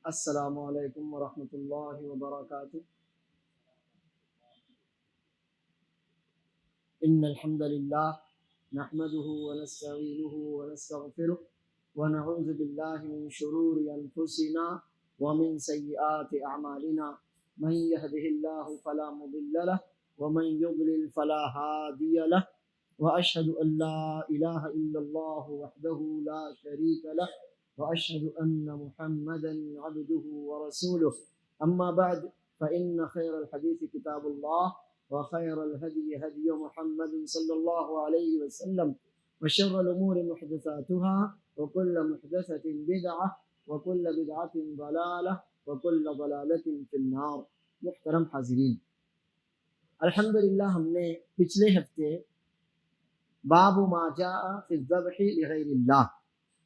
السلام علیکم ورحمۃ اللہ وبرکاتہ۔ ان الحمد للہ نحمده ونستعینه ونستغفره ونعوذ باللہ من شرور انفسنا ومن سیئات اعمالنا، من يهده الله فلا مضل له ومن يضلل فلا هادي له، واشهد ان لا اله الا الله وحده لا شريك له وأشهد أن محمدا عبده ورسوله، أما بعد فإن خير الحديث كتاب الله وخير الهدي هدي محمد صلى الله عليه وسلم، وشر الأمور محدثاتها وكل محدثة بدعة وكل بدعة ضلالة وكل ضلالة في النار۔ محترم حاضرین، الحمدللہ ہم نے پچھلے ہفتے باب ما جاء فی الذبح لغیر اللہ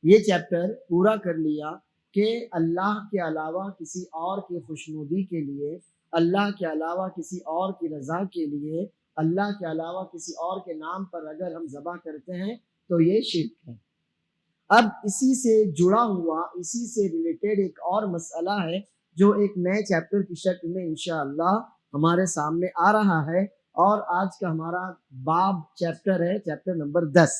یہ چیپٹر پورا کر لیا کہ اللہ کے علاوہ کسی اور کی خوشنودی کے لیے، اللہ کے علاوہ کسی اور کی رضا کے لیے، اللہ کے علاوہ کسی اور کے نام پر اگر ہم ذبح کرتے ہیں تو یہ شرک ہے۔ اب اسی سے جڑا ہوا، اسی سے ریلیٹڈ ایک اور مسئلہ ہے جو ایک نئے چیپٹر کی شکل میں انشاءاللہ ہمارے سامنے آ رہا ہے، اور آج کا ہمارا باب چیپٹر ہے چیپٹر نمبر 10۔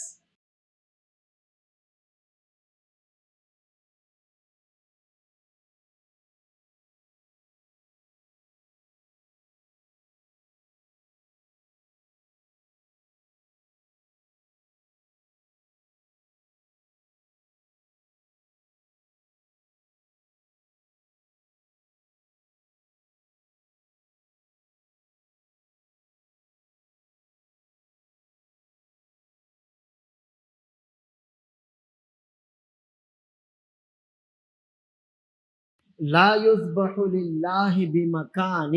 لا یذبح للہ بمکان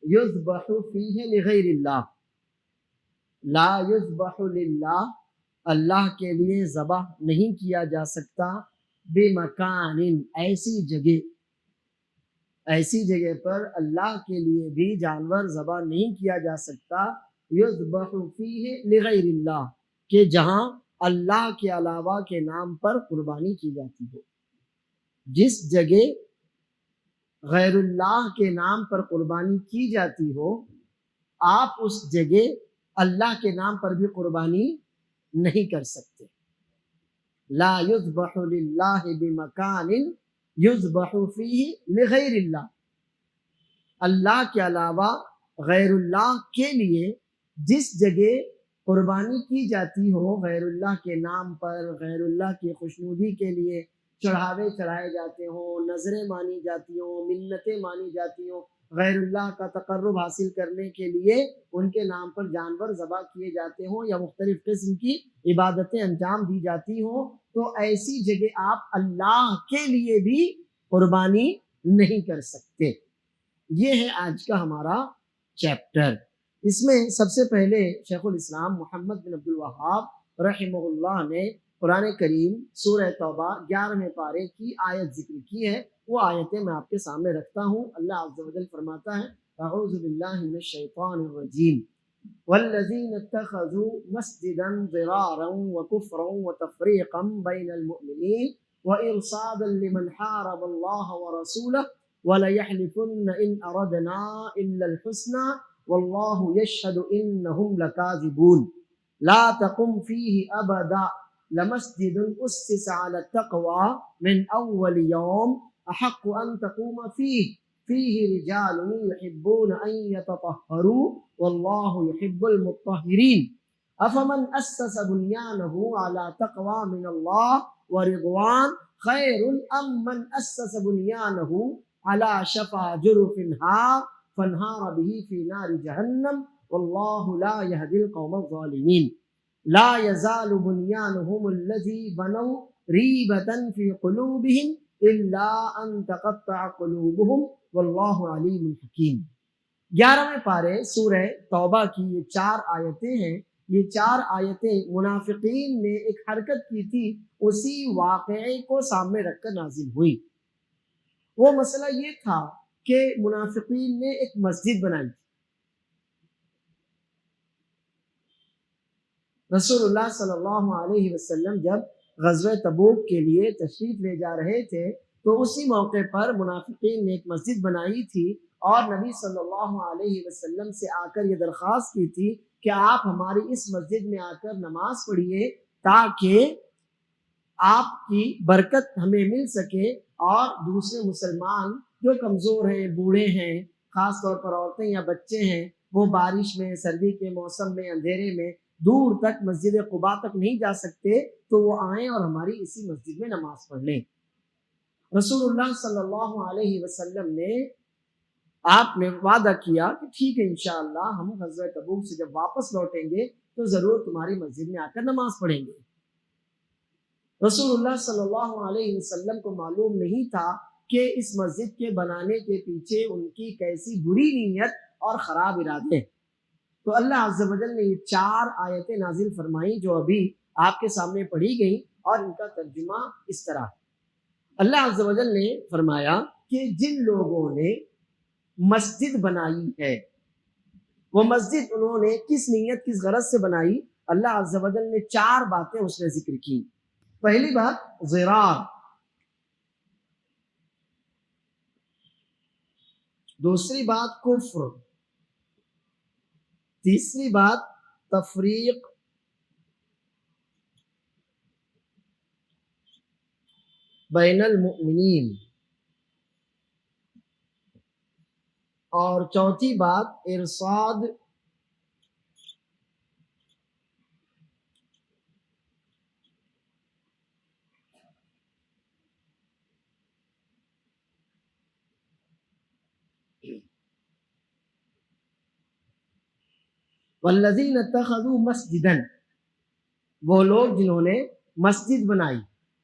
یذبح فیہ لغیر اللہ، لا یذبح للہ اللہ کے لیے ذبح نہیں کیا جا سکتا، بمکان ایسی جگہ پر اللہ کے لیے بھی جانور ذبح نہیں کیا جا سکتا، یذبح فیہ لغیر اللہ کہ جہاں اللہ کے علاوہ کے نام پر قربانی کی جاتی ہو۔ جس جگہ غیر اللہ کے نام پر قربانی کی جاتی ہو، آپ اس جگہ اللہ کے نام پر بھی قربانی نہیں کر سکتے۔ لا یذبح للہ بمکان یذبح فیہ لغیر اللہ، اللہ کے علاوہ غیر اللہ کے لیے جس جگہ قربانی کی جاتی ہو، غیر اللہ کے نام پر، غیر اللہ کی خوشنودی کے لیے چڑھاوے چڑھائے جاتے ہوں، نظریں مانی جاتی ہوں، منتیں مانی جاتی ہوں، غیر اللہ کا تقرب حاصل کرنے کے لیے ان کے نام پر جانور ذبح کیے جاتے ہوں یا مختلف قسم کی عبادتیں انجام دی جاتی ہوں، تو ایسی جگہ آپ اللہ کے لیے بھی قربانی نہیں کر سکتے۔ یہ ہے آج کا ہمارا چیپٹر۔ اس میں سب سے پہلے شیخ الاسلام محمد بن عبد الوہاب رحمہ اللہ نے قرآن کریم سورہ توبہ 11ویں پارے کی آیت ذکر کی ہے، وہ آیتیں میں آپ کے سامنے رکھتا ہوں۔ اللہ عز و جل فرماتا ہے، اعوذ باللہ من الشیطان الرجیم، والذین اتخذوا مسجدا ضرارا وکفرا وتفریقا بین المؤمنین وارصادا لمن حارب اللہ ورسولہ وَلَيَحْلِفُنَّ إِنْ أَرَدْنَا إِلَّا الْحُسْنَى وَاللَّهُ يَشْهَدُ إِنَّهُمْ لَكَاذِبُونَ لَا تَقُمْ فِيهِ أَبَدًا لَمَسْجِدٌ أُسِّسَ عَلَى التَّقْوَى مِنْ أَوَّلِ يَوْمٍ أَحَقُّ أَنْ تَقُومَ فِيهِ رِجَالٌ يُحِبُّونَ أَنْ يَتَطَهَّرُوا وَاللَّهُ يُحِبُّ الْمُطَّهِّرِينَ أَفَمَنْ أَسَّسَ بُنْيَانَهُ عَلَى تَقْوَى مِنَ اللَّهِ وَرِضْوَانٍ خَيْرٌ أَمْ مَنْ أَسَّسَ بُنْيَانَهُ على شفا جرف فانهار به في نار جهنم والله لا يهدي القوم الظالمين لا يزال بنيانهم الذي بنوا ريبة في قلوبهم إلا أن تقطع قلوبهم والله عليم حكيم۔ 11ویں پارے سورہ توبہ کی یہ 4 آیتیں ہیں۔ یہ 4 آیتیں منافقین نے ایک حرکت کی تھی، اسی واقعے کو سامنے رکھ کر نازل ہوئی۔ وہ مسئلہ یہ تھا کہ منافقین نے ایک مسجد بنائی تھی۔ رسول اللہ صلی اللہ علیہ وسلم جب غزوہ تبوک کے لیے تشریف لے جا رہے تھے تو اسی موقع پر منافقین نے ایک مسجد بنائی تھی اور نبی صلی اللہ علیہ وسلم سے آ کر یہ درخواست کی تھی کہ آپ ہماری اس مسجد میں آ کر نماز پڑھیے تاکہ آپ کی برکت ہمیں مل سکے اور دوسرے مسلمان جو کمزور ہیں، بوڑھے ہیں، خاص طور پر عورتیں یا بچے ہیں، وہ بارش میں، سردی کے موسم میں، اندھیرے میں دور تک مسجد قباء تک نہیں جا سکتے، تو وہ آئیں اور ہماری اسی مسجد میں نماز پڑھ لیں۔ رسول اللہ صلی اللہ علیہ وسلم نے آپ نے وعدہ کیا کہ ٹھیک ہے انشاءاللہ ہم غزوہ تبوک سے جب واپس لوٹیں گے تو ضرور تمہاری مسجد میں آ کر نماز پڑھیں گے۔ رسول اللہ صلی اللہ علیہ وسلم کو معلوم نہیں تھا کہ اس مسجد کے بنانے کے پیچھے ان کی کیسی بری نیت اور خراب ارادے۔ تو اللہ عز و جل نے یہ 4 آیتیں نازل فرمائیں جو ابھی آپ کے سامنے پڑھی گئیں، اور ان کا ترجمہ اس طرح۔ اللہ عز و جل نے فرمایا کہ جن لوگوں نے مسجد بنائی ہے، وہ مسجد انہوں نے کس نیت کس غرض سے بنائی؟ اللہ عز و جل نے 4 باتیں اس نے ذکر کی۔ پہلی بات ضرار، دوسری بات کفر، تیسری بات تفریق، بین المؤمنین، اور چوتھی بات ارصاد والذین اتخذوا مسجدا، وہ لوگ جنہوں نے مسجد بنائی۔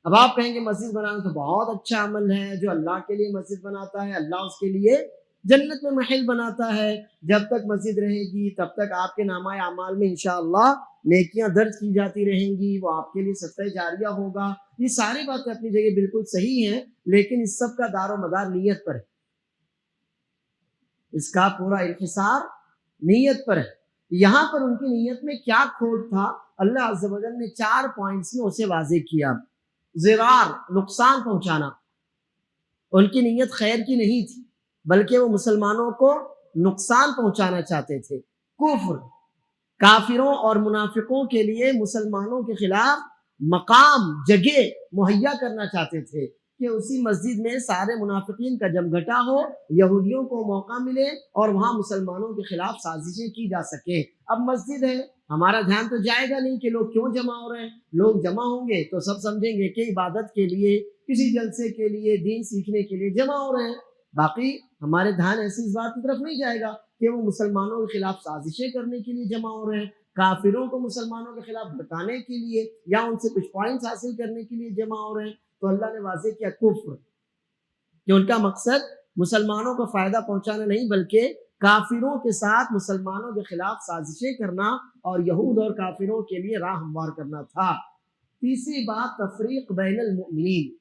اب آپ کہیں گے مسجد بنانا تو بہت اچھا عمل ہے، جو اللہ کے لیے مسجد بناتا ہے اللہ اس کے لیے جنت میں محل بناتا ہے، جب تک مسجد رہے گی تب تک آپ کے نامہ اعمال میں انشاءاللہ نیکیاں درج کی جاتی رہیں گی، وہ آپ کے لیے صدقہ جاریہ ہوگا۔ یہ ساری باتیں اپنی جگہ بالکل صحیح ہیں، لیکن اس سب کا دار و مدار نیت پر ہے، اس کا پورا انحصار نیت پر ہے۔ یہاں پر ان کی نیت میں کیا کھوٹ تھا، اللہ عز و جل نے 4 پوائنٹس میں اسے واضح کیا۔ ضرار، نقصان پہنچانا، ان کی نیت خیر کی نہیں تھی بلکہ وہ مسلمانوں کو نقصان پہنچانا چاہتے تھے۔ کفر، کافروں اور منافقوں کے لیے مسلمانوں کے خلاف مقام، جگہ مہیا کرنا چاہتے تھے کہ اسی مسجد میں سارے منافقین کا جمگھٹا ہو، یہودیوں کو موقع ملے اور وہاں مسلمانوں کے خلاف سازشیں کی جا سکے۔ اب مسجد ہے، ہمارا دھیان تو جائے گا نہیں کہ لوگ کیوں جمع ہو رہے ہیں، لوگ جمع ہوں گے تو سب سمجھیں گے کہ عبادت کے لیے، کسی جلسے کے لیے، دین سیکھنے کے لیے جمع ہو رہے ہیں، باقی ہمارے دھیان ایسی اس بات کی طرف نہیں جائے گا کہ وہ مسلمانوں کے خلاف سازشیں کرنے کے لیے جمع ہو رہے ہیں، کافروں کو مسلمانوں کے خلاف بتانے کے لیے یا ان سے کچھ پوائنٹس حاصل کرنے کے لیے جمع ہو رہے ہیں۔ تو اللہ نے واضح کیا کفر، کہ ان کا مقصد مسلمانوں کو فائدہ پہنچانا نہیں بلکہ کافروں کے ساتھ مسلمانوں کے خلاف سازشیں کرنا اور یہود اور کافروں کے لیے راہ ہموار کرنا تھا۔ تیسری بات تفریق بین المؤمنین،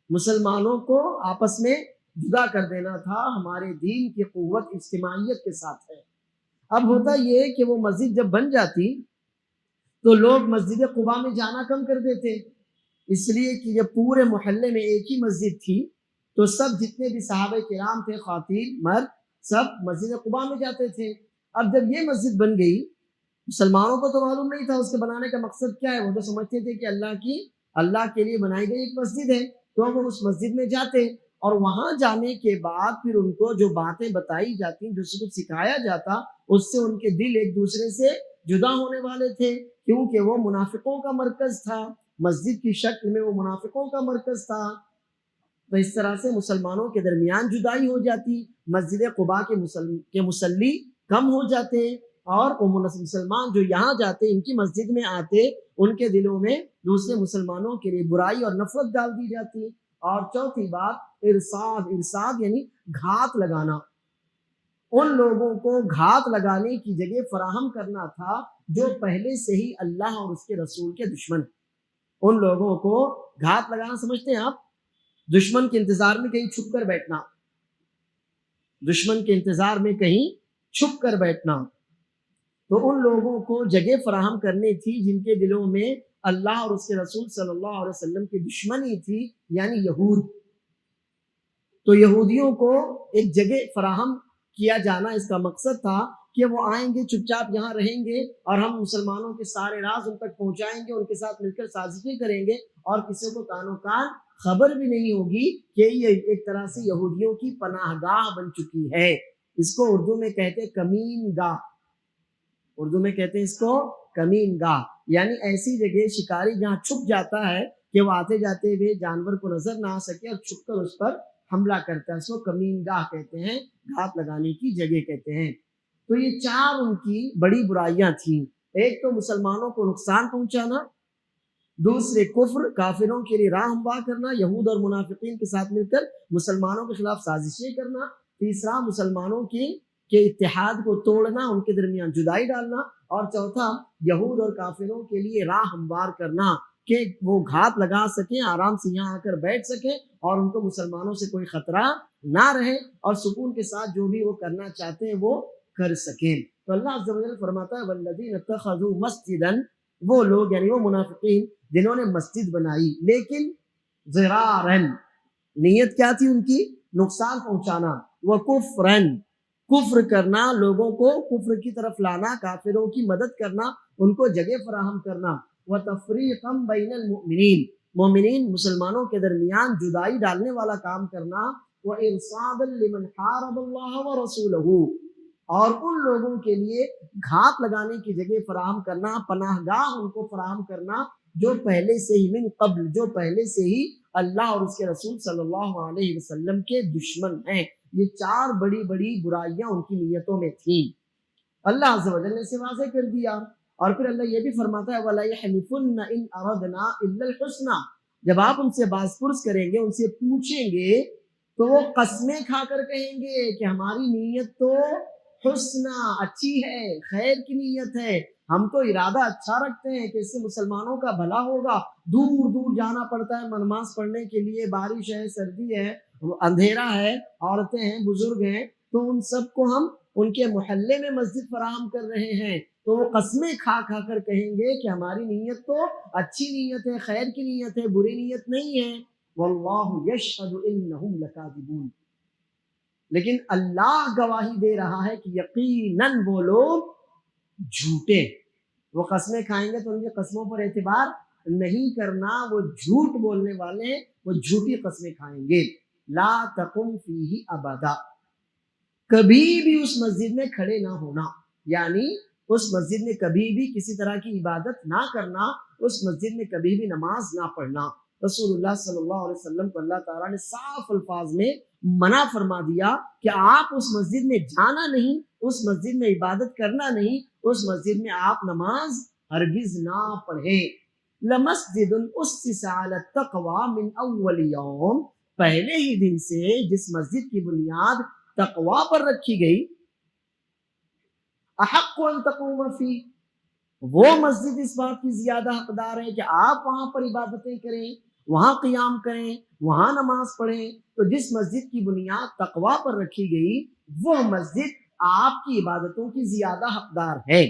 مسلمانوں کو آپس میں جدا کر دینا تھا۔ ہمارے دین کی قوت اجتماعیت کے ساتھ ہے۔ اب ہوتا یہ کہ وہ مسجد جب بن جاتی تو لوگ مسجد قباء میں جانا کم کر دیتے، اس لیے کہ جب پورے محلے میں ایک ہی مسجد تھی تو سب جتنے بھی صحابہ کرام تھے، خواتین مرد، سب مسجد قباء میں جاتے تھے۔ اب جب یہ مسجد بن گئی، مسلمانوں کو تو معلوم نہیں تھا اس کے بنانے کا مقصد کیا ہے، وہ تو سمجھتے تھے کہ اللہ کے لیے بنائی گئی ایک مسجد ہے، تو وہ اس مسجد میں جاتے، اور وہاں جانے کے بعد پھر ان کو جو باتیں بتائی جاتی، جو کچھ سکھایا جاتا، اس سے ان کے دل ایک دوسرے سے جدا ہونے والے تھے، کیونکہ وہ منافقوں کا مرکز تھا، مسجد کی شکل میں وہ منافقوں کا مرکز تھا۔ تو اس طرح سے مسلمانوں کے درمیان جدائی ہو جاتی، مسجد قباء کے مصلی کم ہو جاتے، اور وہ مسلمان جو یہاں جاتے، ان کی مسجد میں آتے، ان کے دلوں میں دوسرے مسلمانوں کے لیے برائی اور نفرت ڈال دی جاتی۔ اور چوتھی بات ارصاد یعنی گھات لگانا، ان لوگوں کو گھات لگانے کی جگہ فراہم کرنا تھا جو پہلے سے ہی اللہ اور اس کے رسول کے دشمن۔ ان لوگوں کو گھات لگانا سمجھتے ہیں آپ؟ دشمن کے انتظار میں کہیں چھپ کر بیٹھنا، دشمن کے انتظار میں کہیں چھپ کر بیٹھنا۔ تو ان لوگوں کو جگہ فراہم کرنی تھی جن کے دلوں میں اللہ اور اس کے رسول صلی اللہ علیہ وسلم کی دشمنی تھی، یعنی یہود۔ تو یہودیوں کو ایک جگہ فراہم کیا جانا اس کا مقصد تھا کہ وہ آئیں گے، چپ چاپ یہاں رہیں گے، اور ہم مسلمانوں کے سارے راز ان تک پہنچائیں گے، ان کے ساتھ مل کر سازشیں کریں گے، اور کسی کو کانوں کان خبر بھی نہیں ہوگی کہ یہ ایک طرح سے یہودیوں کی پناہ گاہ بن چکی ہے۔ اس کو اردو میں کہتے ہیں کمین گاہ، اردو میں کہتے ہیں اس کو کمین گاہ، یعنی ایسی جگہ شکاری جہاں چھپ جاتا ہے کہ وہ آتے جاتے ہوئے جانور کو نظر نہ آ سکے اور چھپ کر اس پر حملہ کرتا ہے، اس کو کمین گاہ کہتے ہیں، گھات لگانے کی جگہ کہتے ہیں۔ تو یہ چار ان کی بڑی برائیاں تھیں، ایک تو مسلمانوں کو نقصان پہنچانا، دوسرے کفر، کافروں کے لیے راہ ہموار کرنا، یہود اور منافقین کے ساتھ مل کر مسلمانوں کے خلاف سازشیں کرنا، تیسرا مسلمانوں کے اتحاد کو توڑنا، ان کے درمیان جدائی ڈالنا، اور چوتھا یہود اور کافروں کے لیے راہ ہموار کرنا کہ وہ گھات لگا سکیں، آرام سے یہاں آ کر بیٹھ سکیں، اور ان کو مسلمانوں سے کوئی خطرہ نہ رہے، اور سکون کے ساتھ جو بھی وہ کرنا چاہتے ہیں وہ کر سکیں۔ تو اللہ عز و جل فرماتا ہے والذین اتخذوا مسجدا، وہ لوگ یعنی وہ منافقین جنہوں نے مسجد بنائی لیکن ضرارا، نیت کیا تھی ان کی؟ نقصان پہنچانا، وکفرن، کفر کرنا، لوگوں کو کفر کی طرف لانا، کافروں کی مدد کرنا، ان کو جگہ فراہم کرنا، وتفریقا بین المؤمنین، مومنین مسلمانوں کے درمیان جدائی ڈالنے والا کام کرنا، وارصادا لمن حارب اللہ ورسولہ، اور ان لوگوں کے لیے گھات لگانے کی جگہ فراہم کرنا، پناہ گاہ ان کو فراہم کرنا جو پہلے سے ہی من قبل، جو پہلے سے ہی اللہ اور اس کے رسول صلی اللہ علیہ وسلم کے دشمن ہیں۔ یہ چار بڑی بڑی برائیاں ان کی نیتوں میں تھیں، اللہ عز و جل نے اسے واضح کر دیا۔ اور پھر اللہ یہ بھی فرماتا ہے وَلَا يَحْلِفُنَّ إِنْ أَرَدْنَا إِلَّا الْحُسْنَى، جب آپ ان سے باز پرس کریں گے، ان سے پوچھیں گے، تو وہ قسمیں کھا کر کہیں گے کہ ہماری نیت تو حسنہ، اچھی ہے، خیر کی نیت ہے، ہم تو ارادہ اچھا رکھتے ہیں کہ اس سے مسلمانوں کا بھلا ہوگا، دور دور جانا پڑتا ہے نماز پڑھنے کے لیے، بارش ہے، سردی ہے، اندھیرا ہے، عورتیں ہیں، بزرگ ہیں، تو ان سب کو ہم ان کے محلے میں مسجد فراہم کر رہے ہیں، تو وہ قسمیں کھا کھا کر کہیں گے کہ ہماری نیت تو اچھی نیت ہے، خیر کی نیت ہے، بری نیت نہیں ہے، واللہ یشہد انہم لکاذبون، لیکن اللہ گواہی دے رہا ہے کہ یقیناً وہ لوگ جھوٹے، وہ قسمیں کھائیں گے تو ان کی قسموں پر اعتبار نہیں کرنا، وہ جھوٹ بولنے والے، وہ جھوٹی قسمیں کھائیں گے۔ لا تقم فیہ ابدا، کبھی بھی اس مسجد میں کھڑے نہ ہونا، یعنی اس مسجد میں کبھی بھی کسی طرح کی عبادت نہ کرنا، اس مسجد میں کبھی بھی نماز نہ پڑھنا۔ رسول اللہ صلی اللہ علیہ وسلم کو اللہ تعالیٰ نے صاف الفاظ میں منع فرما دیا کہ آپ اس مسجد میں جانا نہیں، اس مسجد میں عبادت کرنا نہیں، اس مسجد میں آپ نماز ہرگز نہ پڑھیں۔ لمسجد اسس علی التقوی من اول یوم، پہلے ہی دن سے جس مسجد کی بنیاد تقوی پر رکھی گئی، احق ان تقوم فی، وہ مسجد اس بات کی زیادہ حقدار ہے کہ آپ وہاں پر عبادتیں کریں، وہاں قیام کریں، وہاں نماز پڑھیں۔ تو جس مسجد کی بنیاد تقوی پر رکھی گئی، وہ مسجد آپ کی عبادتوں کی زیادہ حقدار ہے۔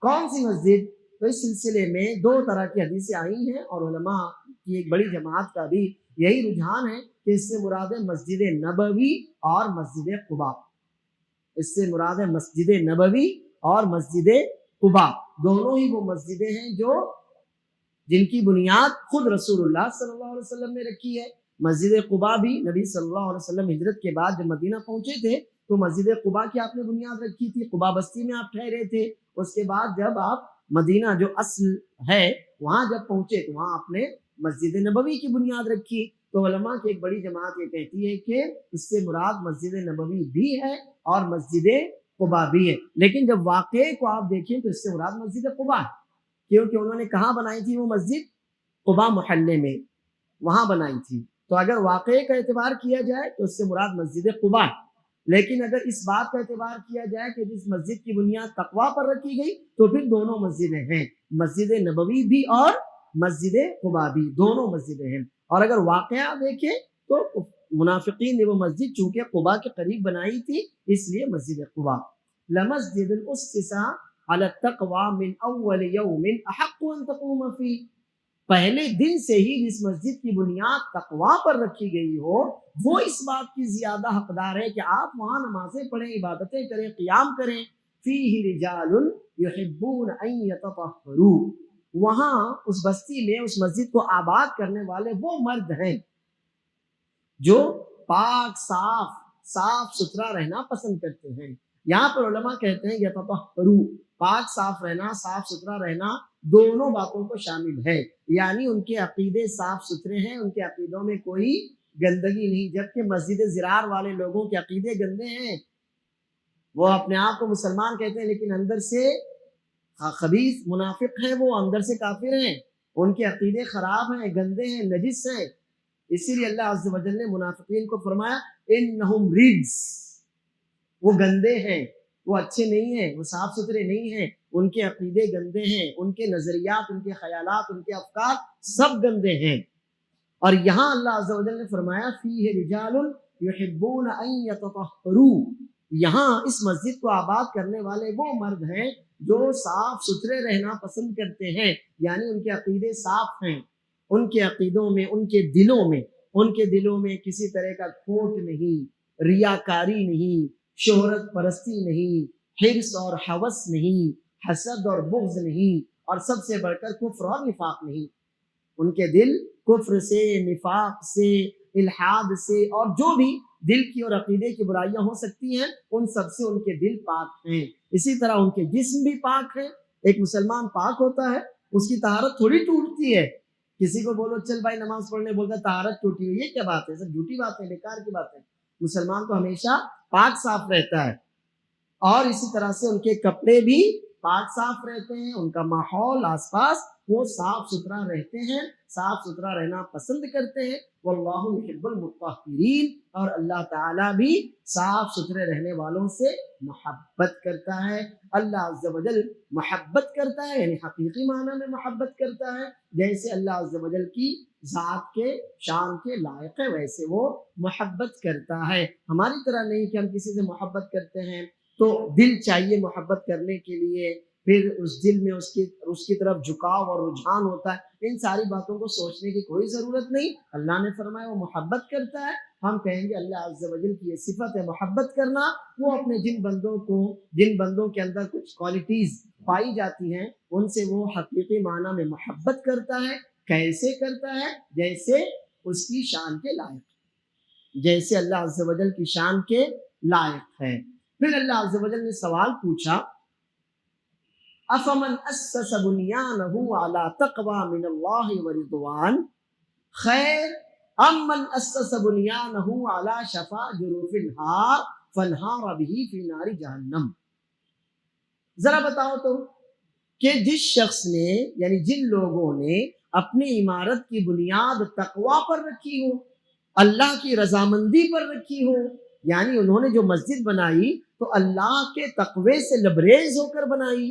کون سی مسجد؟ تو اس سلسلے میں دو طرح کی حدیثیں آئی ہیں، اور علماء کی ایک بڑی جماعت کا بھی یہی رجحان ہے کہ اس سے مراد ہے مسجد نبوی اور مسجد قباء، اس سے مراد ہے مسجد نبوی اور مسجد قباء، دونوں ہی وہ مسجدیں ہیں جو جن کی بنیاد خود رسول اللہ صلی اللہ علیہ وسلم نے رکھی ہے۔ مسجد قباء بھی نبی صلی اللہ علیہ وسلم ہجرت کے بعد جب مدینہ پہنچے تھے تو مسجد قباء کی آپ نے بنیاد رکھی تھی، قباء بستی میں آپ ٹھہرے تھے، اس کے بعد جب آپ مدینہ جو اصل ہے وہاں جب پہنچے تو وہاں آپ نے مسجد نبوی کی بنیاد رکھی۔ تو علماء کی ایک بڑی جماعت یہ کہتی ہے کہ اس سے مراد مسجد نبوی بھی ہے اور مسجد قباء بھی ہے، لیکن جب واقعے کو آپ دیکھیں تو اس سے مراد مسجد قباء ہے، کیونکہ انہوں نے کہاں بنائی تھی وہ مسجد؟ قباء محلے میں، وہاں بنائی تھی۔ تو اگر واقعے کا اعتبار کیا جائے تو اس سے مراد مسجد قباء، لیکن اگر اس بات کا اعتبار کیا جائے کہ جس مسجد کی بنیاد تقوی پر رکھی گئی تو پھر دونوں مسجدیں ہیں، مسجد نبوی بھی اور مسجد قباء بھی، دونوں مسجدیں ہیں۔ اور اگر واقعہ دیکھیں تو منافقین نے وہ مسجد چونکہ قباء کے قریب بنائی تھی اس لیے مسجد قباء۔ لمسجد اسس علی التقوی من اول یوم احق ان تقوم فیہ، پہلے دن سے ہی جس مسجد کی بنیاد تقوی پر رکھی گئی ہو وہ اس بات کی زیادہ حقدار ہے کہ آپ وہاں نمازیں پڑھیں، عبادتیں کریں، قیام کریں. فیہ رجال یحبون ان یتطہروا، وہاں اس بستی میں اس مسجد کو آباد کرنے والے وہ مرد ہیں جو پاک صاف ستھرا رہنا پسند کرتے ہیں. یہاں پر علماء کہتے ہیں یتطہروا، پاک صاف رہنا، صاف ستھرا رہنا دونوں باتوں کو شامل ہے. یعنی ان کے عقیدے صاف ستھرے ہیں، ان کے عقیدوں میں کوئی گندگی نہیں، جبکہ مسجد زرار والے لوگوں کے عقیدے گندے ہیں. وہ اپنے آپ کو مسلمان کہتے ہیں لیکن اندر سے خبیث منافق ہیں، وہ اندر سے کافر ہیں، ان کے عقیدے خراب ہیں، گندے ہیں، نجس ہیں. اسی لیے اللہ عز و جل نے منافقین کو فرمایا انہم رجس، وہ گندے ہیں، وہ اچھے نہیں ہیں، وہ صاف ستھرے نہیں ہیں، ان کے عقیدے گندے ہیں، ان کے نظریات، ان کے خیالات، ان کے افکار سب گندے ہیں. اور یہاں اللہ عز و جل نے فرمایا فیہ رجال یحبون ان یتطہروا، یہاں اس مسجد کو آباد کرنے والے وہ مرد ہیں جو صاف ستھرے رہنا پسند کرتے ہیں. یعنی ان کے عقیدے صاف ہیں، ان کے عقیدوں میں، ان کے دلوں میں کسی طرح کا کھوٹ نہیں، ریاکاری نہیں، شہرت پرستی نہیں، حرص اور ہوس نہیں، حسد اور بغض نہیں، اور سب سے بڑھ کر کفر اور نفاق نہیں. ان کے دل کفر سے، نفاق سے، الحاد سے اور جو بھی دل کی اور عقیدے کی برائیاں ہو سکتی ہیں ان سب سے ان کے دل پاک ہیں. اسی طرح ان کے جسم بھی پاک ہے. ایک مسلمان پاک ہوتا ہے، اس کی طہارت تھوڑی ٹوٹتی ہے. کسی کو بولو چل بھائی نماز پڑھنے، بولتا طہارت ٹوٹی ہوئی، یہ کیا بات ہے؟ سب جھوٹی بات ہے، بیکار کی بات ہے. مسلمان تو ہمیشہ پاک صاف رہتا ہے، اور اسی طرح سے ان کے کپڑے بھی پاک صاف رہتے ہیں، ان کا ماحول آس پاس وہ صاف ستھرا رہتے ہیں، صاف ستھرا رہنا پسند کرتے ہیں. واللہ یحب المطہرین، اور اللہ تعالیٰ بھی صاف ستھرے رہنے والوں سے محبت کرتا ہے. اللہ عز و جل محبت کرتا ہے، یعنی حقیقی معنی میں محبت کرتا ہے. جیسے اللہ عز و جل کی ذات کے شان کے لائق ہے ویسے وہ محبت کرتا ہے. ہماری طرح نہیں کہ ہم کسی سے محبت کرتے ہیں تو دل چاہیے محبت کرنے کے لیے، پھر اس دل میں اس کی طرف جھکاؤ اور رجحان ہوتا ہے. ان ساری باتوں کو سوچنے کی کوئی ضرورت نہیں. اللہ نے فرمایا وہ محبت کرتا ہے. ہم کہیں گے اللہ عز و جل کی یہ صفت ہے محبت کرنا. وہ اپنے جن بندوں کے اندر کچھ کوالٹیز پائی جاتی ہیں ان سے وہ حقیقی معنی میں محبت کرتا ہے. کیسے کرتا ہے؟ جیسے اس کی شان کے لائق، جیسے اللہ عز و جل کی شان کے لائق ہے. پھر اللہ عز و جل نے سوال پوچھا افمن اسس بنیانہ علی تقوی من اللہ ورضوان خیر ام من اسس بنیانہ علی شفا جروف النار فانہار به فی نار جہنم. ذرا بتاؤ تو کہ جس شخص نے، یعنی جن لوگوں نے اپنی عمارت کی بنیاد تقوی پر رکھی ہو، اللہ کی رضامندی پر رکھی ہو، یعنی انہوں نے جو مسجد بنائی تو اللہ کے تقوی سے لبریز ہو کر بنائی،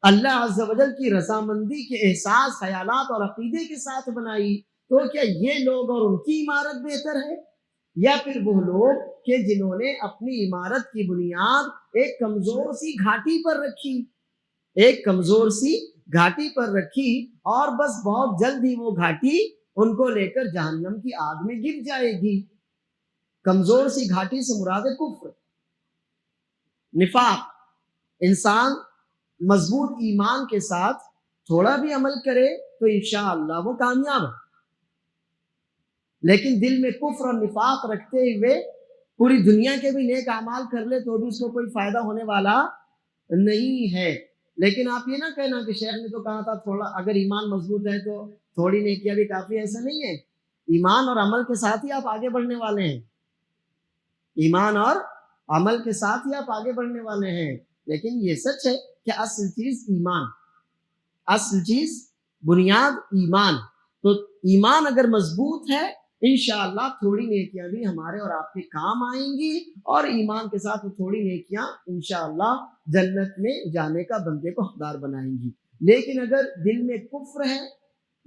اللہ عز و جل کی رضامندی کے احساس، خیالات اور عقیدے کے ساتھ بنائی، تو کیا یہ لوگ اور ان کی عمارت بہتر ہے، یا پھر وہ لوگ کہ جنہوں نے اپنی عمارت کی بنیاد ایک کمزور سی گھاٹی پر رکھی اور بس بہت جلد ہی وہ گھاٹی ان کو لے کر جہنم کی آگ میں گر جائے گی. کمزور سی گھاٹی سے مراد کفر، نفاق. انسان مضبوط ایمان کے ساتھ تھوڑا بھی عمل کرے تو انشاءاللہ وہ کامیاب ہے، لیکن دل میں کفر اور نفاق رکھتے ہوئے پوری دنیا کے بھی نیک اعمال کر لے تو بھی اس کو کوئی فائدہ ہونے والا نہیں ہے. لیکن آپ یہ نہ کہنا کہ شیخ نے تو کہا تھا تھوڑا، اگر ایمان مضبوط ہے تو تھوڑی نیکیاں بھی کافی، ایسا نہیں ہے. ایمان اور عمل کے ساتھ ہی آپ آگے بڑھنے والے ہیں، ایمان اور عمل کے ساتھ ہی آپ آگے بڑھنے والے ہیں. لیکن یہ سچ ہے کہ اصل چیز ایمان، اصل چیز بنیاد ایمان. تو ایمان اگر مضبوط ہے انشاءاللہ تھوڑی نیکیاں بھی ہمارے اور آپ کے کام آئیں گی، اور ایمان کے ساتھ وہ تھوڑی نیکیاں انشاءاللہ جنت میں جانے کا بندے کو حقدار بنائیں گی. لیکن اگر دل میں کفر ہے،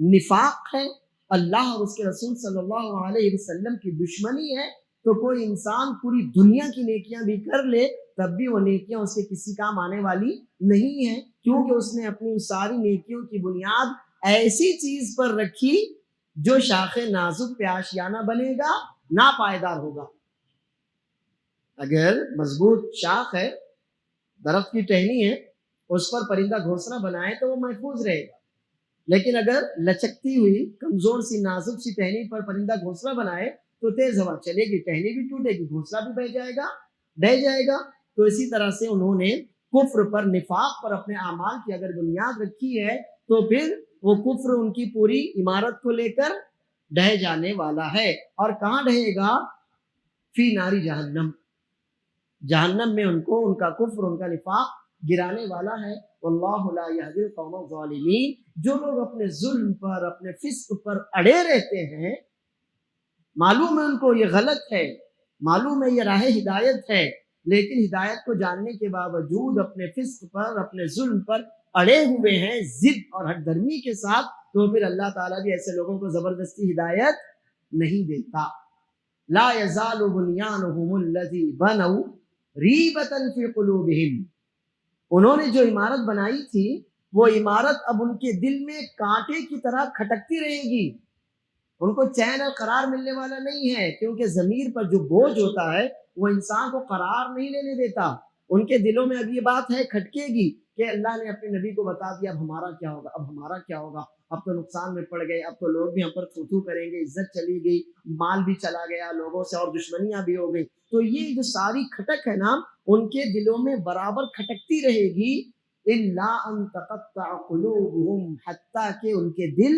نفاق ہے، اللہ اور اس کے رسول صلی اللہ علیہ وسلم کی دشمنی ہے، تو کوئی انسان پوری دنیا کی نیکیاں بھی کر لے تب بھی وہ نیکیاں اس کے کسی کام آنے والی نہیں ہیں، کیونکہ اس نے اپنی ساری نیکیوں کی بنیاد ایسی چیز پر رکھی جو شاخ نازک پہ آشیانہ بنے گا، ناپائیدار ہوگا۔ اگر مضبوط شاخ ہے، درخت کی ٹہنی ہے، اس پر پرندہ گھونسلہ بنائے تو وہ محفوظ رہے گا، لیکن اگر لچکتی ہوئی کمزور سی نازک سی ٹہنی پر پرندہ گھونسلہ بنائے تو تیز ہوا چلے گی، ٹہنی بھی ٹوٹے گی، گھونسلہ بھی ڈہ جائے گا۔ تو اسی طرح سے انہوں نے کفر پر، نفاق پر اپنے اعمال کی اگر بنیاد رکھی ہے تو پھر وہ کفر ان کی پوری عمارت کو لے کر ڈہ جانے والا ہے۔ اور کہاں ڈھے گا؟ فی ناری جہنم، جہنم میں ان کو ان کا کفر، ان کا نفاق گرانے والا ہے۔ واللہ لا یہدی القوم الظالمین، جو لوگ اپنے ظلم پر، اپنے فسق پر اڑے رہتے ہیں، معلوم ہے ان کو یہ غلط ہے، معلوم ہے یہ راہ ہدایت ہے، لیکن ہدایت کو جاننے کے باوجود اپنے فسق پر، اپنے ظلم پر اڑے ہوئے ہیں ضد اور ہٹ درمی کے ساتھ، تو پھر اللہ تعالیٰ بھی ایسے لوگوں کو زبردستی ہدایت نہیں دیتا۔ لا یزال بنیانہم الذی بنوا ریبۃ فی قلوبہم، انہوں نے جو عمارت بنائی تھی وہ عمارت اب ان کے دل میں کانٹے کی طرح کھٹکتی رہے گی، ان کو چین اور قرار ملنے والا نہیں ہے، کیونکہ ضمیر پر جو بوجھ ہوتا ہے وہ انسان کو قرار نہیں لینے دیتا۔ ان کے دلوں میں اب یہ بات ہے، کھٹکے گی کہ اللہ نے اپنے نبی کو بتا دیا، اب ہمارا کیا ہوگا، اب ہمارا کیا ہوگا، اب تو نقصان میں پڑ گئے، اب تو لوگ بھی ہم پر تھو تھو کریں گے، عزت چلی گئی، مال بھی چلا گیا لوگوں سے، اور دشمنیاں بھی ہو گئی۔ تو یہ جو ساری کھٹک ہے نا، ان کے دلوں میں برابر کھٹکتی رہے گی، الا ان تقطع قلوبہم، حتیٰ کہ ان کے دل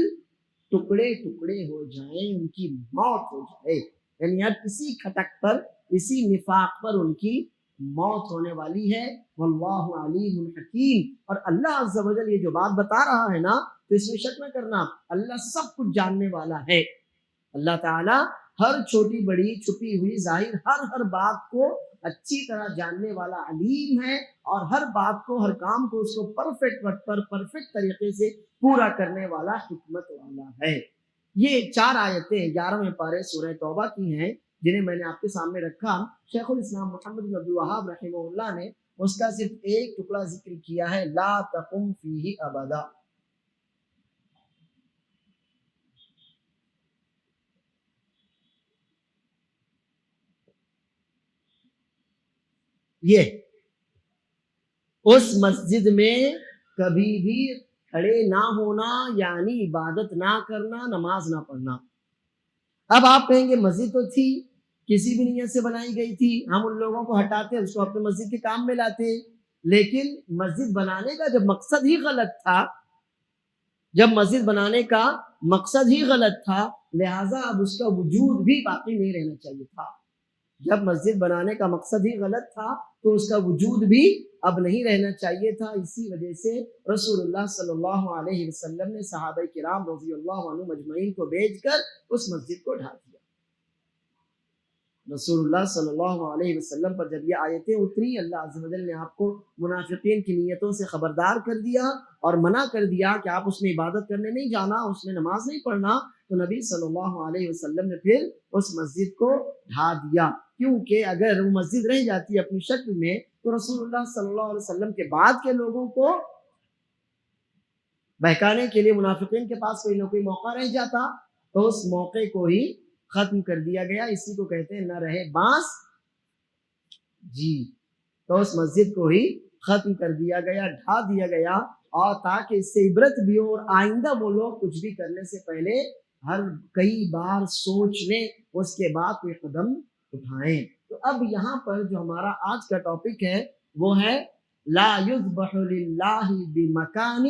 ٹکڑے ٹکڑے ہو جائیں، ان کی موت ہو جائے۔ یعنی اب اسی کھٹک پر، اسی نفاق پر ان کی موت ہونے والی ہے۔ واللہ علیم حکیم، اور اللہ عز و جل یہ جو بات بتا رہا ہے نا، تو اس میں شک نہ کرنا، اللہ سب کچھ جاننے والا ہے۔ اللہ تعالیٰ ہر چھوٹی بڑی، چھپی ہوئی، ظاہر، ہر بات کو اچھی طرح جاننے والا علیم ہے، اور ہر بات کو، ہر کام کو اس کو پرفیکٹ وقت پر، پرفیکٹ طریقے سے پورا کرنے والا، حکمت والا ہے۔ یہ 4 آیتیں 11ویں پارے سورہ توبہ کی ہیں، جنہیں میں نے آپ کے سامنے رکھا۔ شیخ الاسلام محمد بن عبد الوہاب رحمہ اللہ نے اس کا صرف ایک ٹکڑا ذکر کیا ہے، لا تقم فیہ ابدا۔ یہ اس مسجد میں کبھی بھی کھڑے نہ ہونا، یعنی عبادت نہ کرنا، نماز نہ پڑھنا۔ اب آپ کہیں گے مسجد تو تھی، کسی بھی نیت سے بنائی گئی تھی، ہم ان لوگوں کو ہٹاتے، اس کو اپنے مسجد کے کام میں لاتے، لیکن مسجد بنانے کا جب مقصد ہی غلط تھا، جب مسجد بنانے کا مقصد ہی غلط تھا، لہٰذا اب اس کا وجود بھی باقی نہیں رہنا چاہیے تھا۔ جب مسجد بنانے کا مقصد ہی غلط تھا تو اس کا وجود بھی اب نہیں رہنا چاہیے تھا۔ اسی وجہ سے رسول اللہ صلی اللہ علیہ وسلم نے صحابہ کرام رضی اللہ عنہ مجمعین کو بھیج کر اس مسجد کو ڈھا دیا۔ رسول اللہ صلی اللہ علیہ وسلم پر جب یہ آیتیں اتری، اللہ عز و جل نے آپ کو منافقین کی نیتوں سے خبردار کر دیا اور منع کر دیا کہ آپ اس میں عبادت کرنے نہیں جانا، اس میں نماز نہیں پڑھنا، تو نبی صلی اللہ علیہ وسلم نے پھر اس مسجد کو ڈھا دیا، کیونکہ اگر وہ مسجد رہ جاتی اپنی شکل میں تو رسول اللہ صلی اللہ علیہ وسلم کے بعد کے لوگوں کو بہکانے کے لیے منافقین کے پاس کوئی نہ کوئی موقع رہ جاتا، تو اس موقع کو ہی ختم کر دیا گیا۔ اسی کو کہتے ہیں نہ رہے بانس جی، تو اس مسجد کو ہی ختم کر دیا گیا، ڈھا دیا گیا، اور تاکہ اس سے عبرت بھی ہو، اور آئندہ وہ لوگ کچھ بھی کرنے سے پہلے کئی بار سوچ لیں، اس کے بعد کوئی قدم اٹھائیں۔ تو اب یہاں پر جو ہمارا آج کا ٹاپک ہے وہ ہے لا یذبح للہ بمکان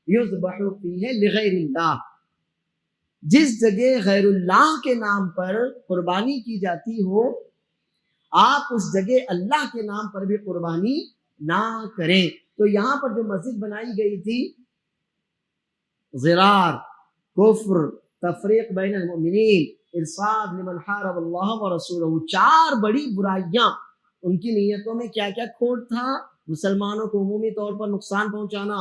یذبح فیہ لغیر اللہ، جس جگہ غیر اللہ کے نام پر قربانی کی جاتی ہو، آپ اس جگہ اللہ کے نام پر بھی قربانی نہ کریں۔ تو یہاں پر جو مسجد بنائی گئی تھی، ضرار، کفر، تفریق بین المؤمنین، ارصاد لمن حارب اللہ ورسولہ، 4 بڑی برائیاں، ان کی نیتوں میں کیا کیا کھوٹ تھا؟ مسلمانوں کو عمومی طور پر نقصان پہنچانا،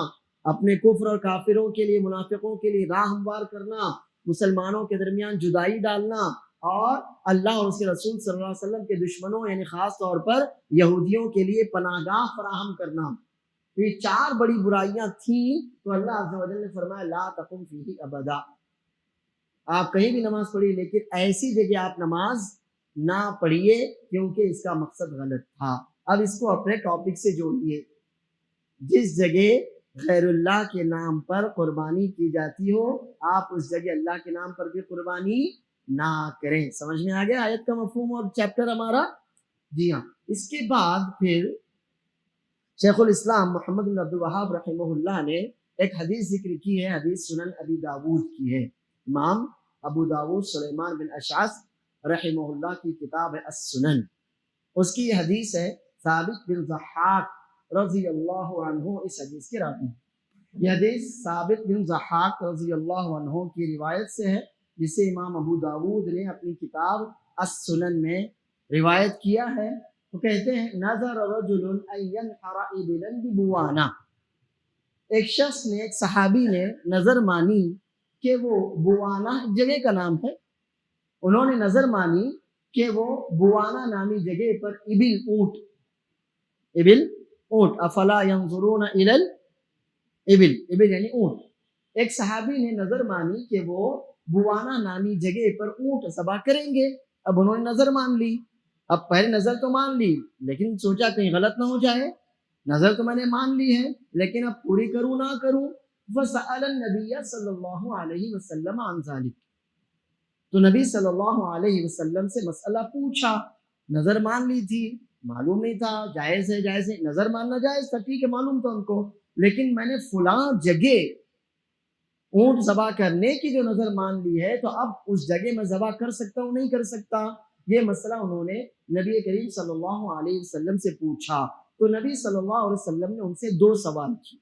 اپنے کفر اور کافروں کے لیے، منافقوں کے لیے راہ ہموار کرنا، مسلمانوں کے درمیان جدائی ڈالنا، اور اللہ اور اس کے رسول صلی اللہ علیہ وسلم کے دشمنوں یعنی خاص طور پر یہودیوں کے لیے پناہ گاہ فراہم کرنا۔ یہ 4 بڑی برائیاں تھیں تو اللہ عز و جل نے فرمایا لا تقم فیہ ابدا، آپ کہیں بھی نماز پڑھیے لیکن ایسی جگہ آپ نماز نہ پڑھیے کیونکہ اس کا مقصد غلط تھا۔ اب اس کو اپنے ٹاپک سے جوڑیے، جس جگہ غیر اللہ کے نام پر قربانی کی جاتی ہو آپ اس جگہ اللہ کے نام پر بھی قربانی نہ کریں۔ سمجھ میں آ گیا آیت کا مفہوم اور چیپٹر ہمارا؟ جی ہاں۔ اس کے بعد پھر شیخ الاسلام محمد بن عبد الوہاب رحمہ اللہ نے ایک حدیث ذکر کی ہے، حدیث سنن ابی داود کی ہے، امام ابو داود سلیمان بن اشعث رحمہ اللہ کی کتاب ہے السنن، اس کی یہ حدیث ہے۔ ثابت بن ضحاک رضی اللہ عنہ اس حدیث کے راوی، یہ حدیث ثابت بن ضحاک رضی اللہ عنہ کی روایت سے ہے، جسے امام ابو داود نے اپنی کتاب السنن میں روایت کیا ہے۔ وہ کہتے ہیں نظر رجل ان ينحر ابلا ببوانا، ایک شخص نے، ایک صحابی نے نظر مانی کہ وہ بوانا جگہ کا نام ہے، انہوں نے نظر مانی کہ وہ بوانا نامی جگہ پر ابل اونٹ افلا ينظرون الى الابل یعنی اونٹ، ایک صحابی نے نظر مانی کہ وہ بوانا نامی جگہ پر اونٹ ذبح کریں گے۔ اب انہوں نے نظر مان لی، اب پہلے نظر تو مان لی لیکن سوچا کہیں غلط نہ ہو جائے، نظر تو میں نے مان لی ہے لیکن اب پوری کروں نہ کروں۔ فسأل النبی صلی اللہ علیہ وسلم عن ذلک، تو نبی صلی اللہ علیہ وسلم سے مسئلہ پوچھا، نظر مان لی تھی، معلوم نہیں تھا جائز ہے جائز ہے، نظر ماننا جائز تھا ٹھیک ہے معلوم تھا ان کو، لیکن میں نے فلاں جگہ اونٹ ذبح کرنے کی جو نظر مان لی ہے تو اب اس جگہ میں ذبح کر سکتا ہوں نہیں کر سکتا، یہ مسئلہ انہوں نے نبی کریم صلی اللہ علیہ وسلم سے پوچھا۔ تو نبی صلی اللہ علیہ وسلم نے ان سے 2 سوال کیے۔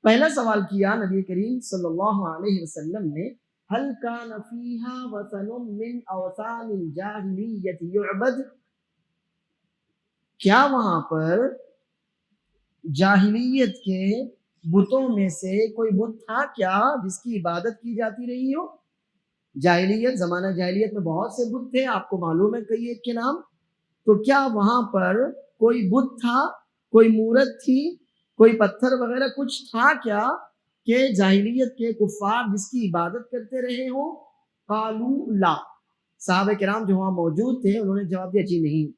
پہلا سوال کیا نبی کریم صلی اللہ علیہ وسلم نے هل كان فيها وثن من اوثان الجاہلیت یعبد، کیا وہاں پر جاہلیت کے بتوں میں سے کوئی بت تھا کیا جس کی عبادت کی جاتی رہی ہو؟ جاہلیت، زمانہ جاہلیت میں بہت سے بت تھے، آپ کو معلوم ہے کئی ایک کے نام، تو کیا وہاں پر کوئی بت تھا، کوئی مورت تھی، کوئی پتھر وغیرہ کچھ تھا کیا کہ جاہلیت کے کفار جس کی عبادت کرتے رہے ہوں؟ قالوا لا، صحابہ کرام جو وہاں موجود تھے انہوں نے جواب دیا جی نہیں،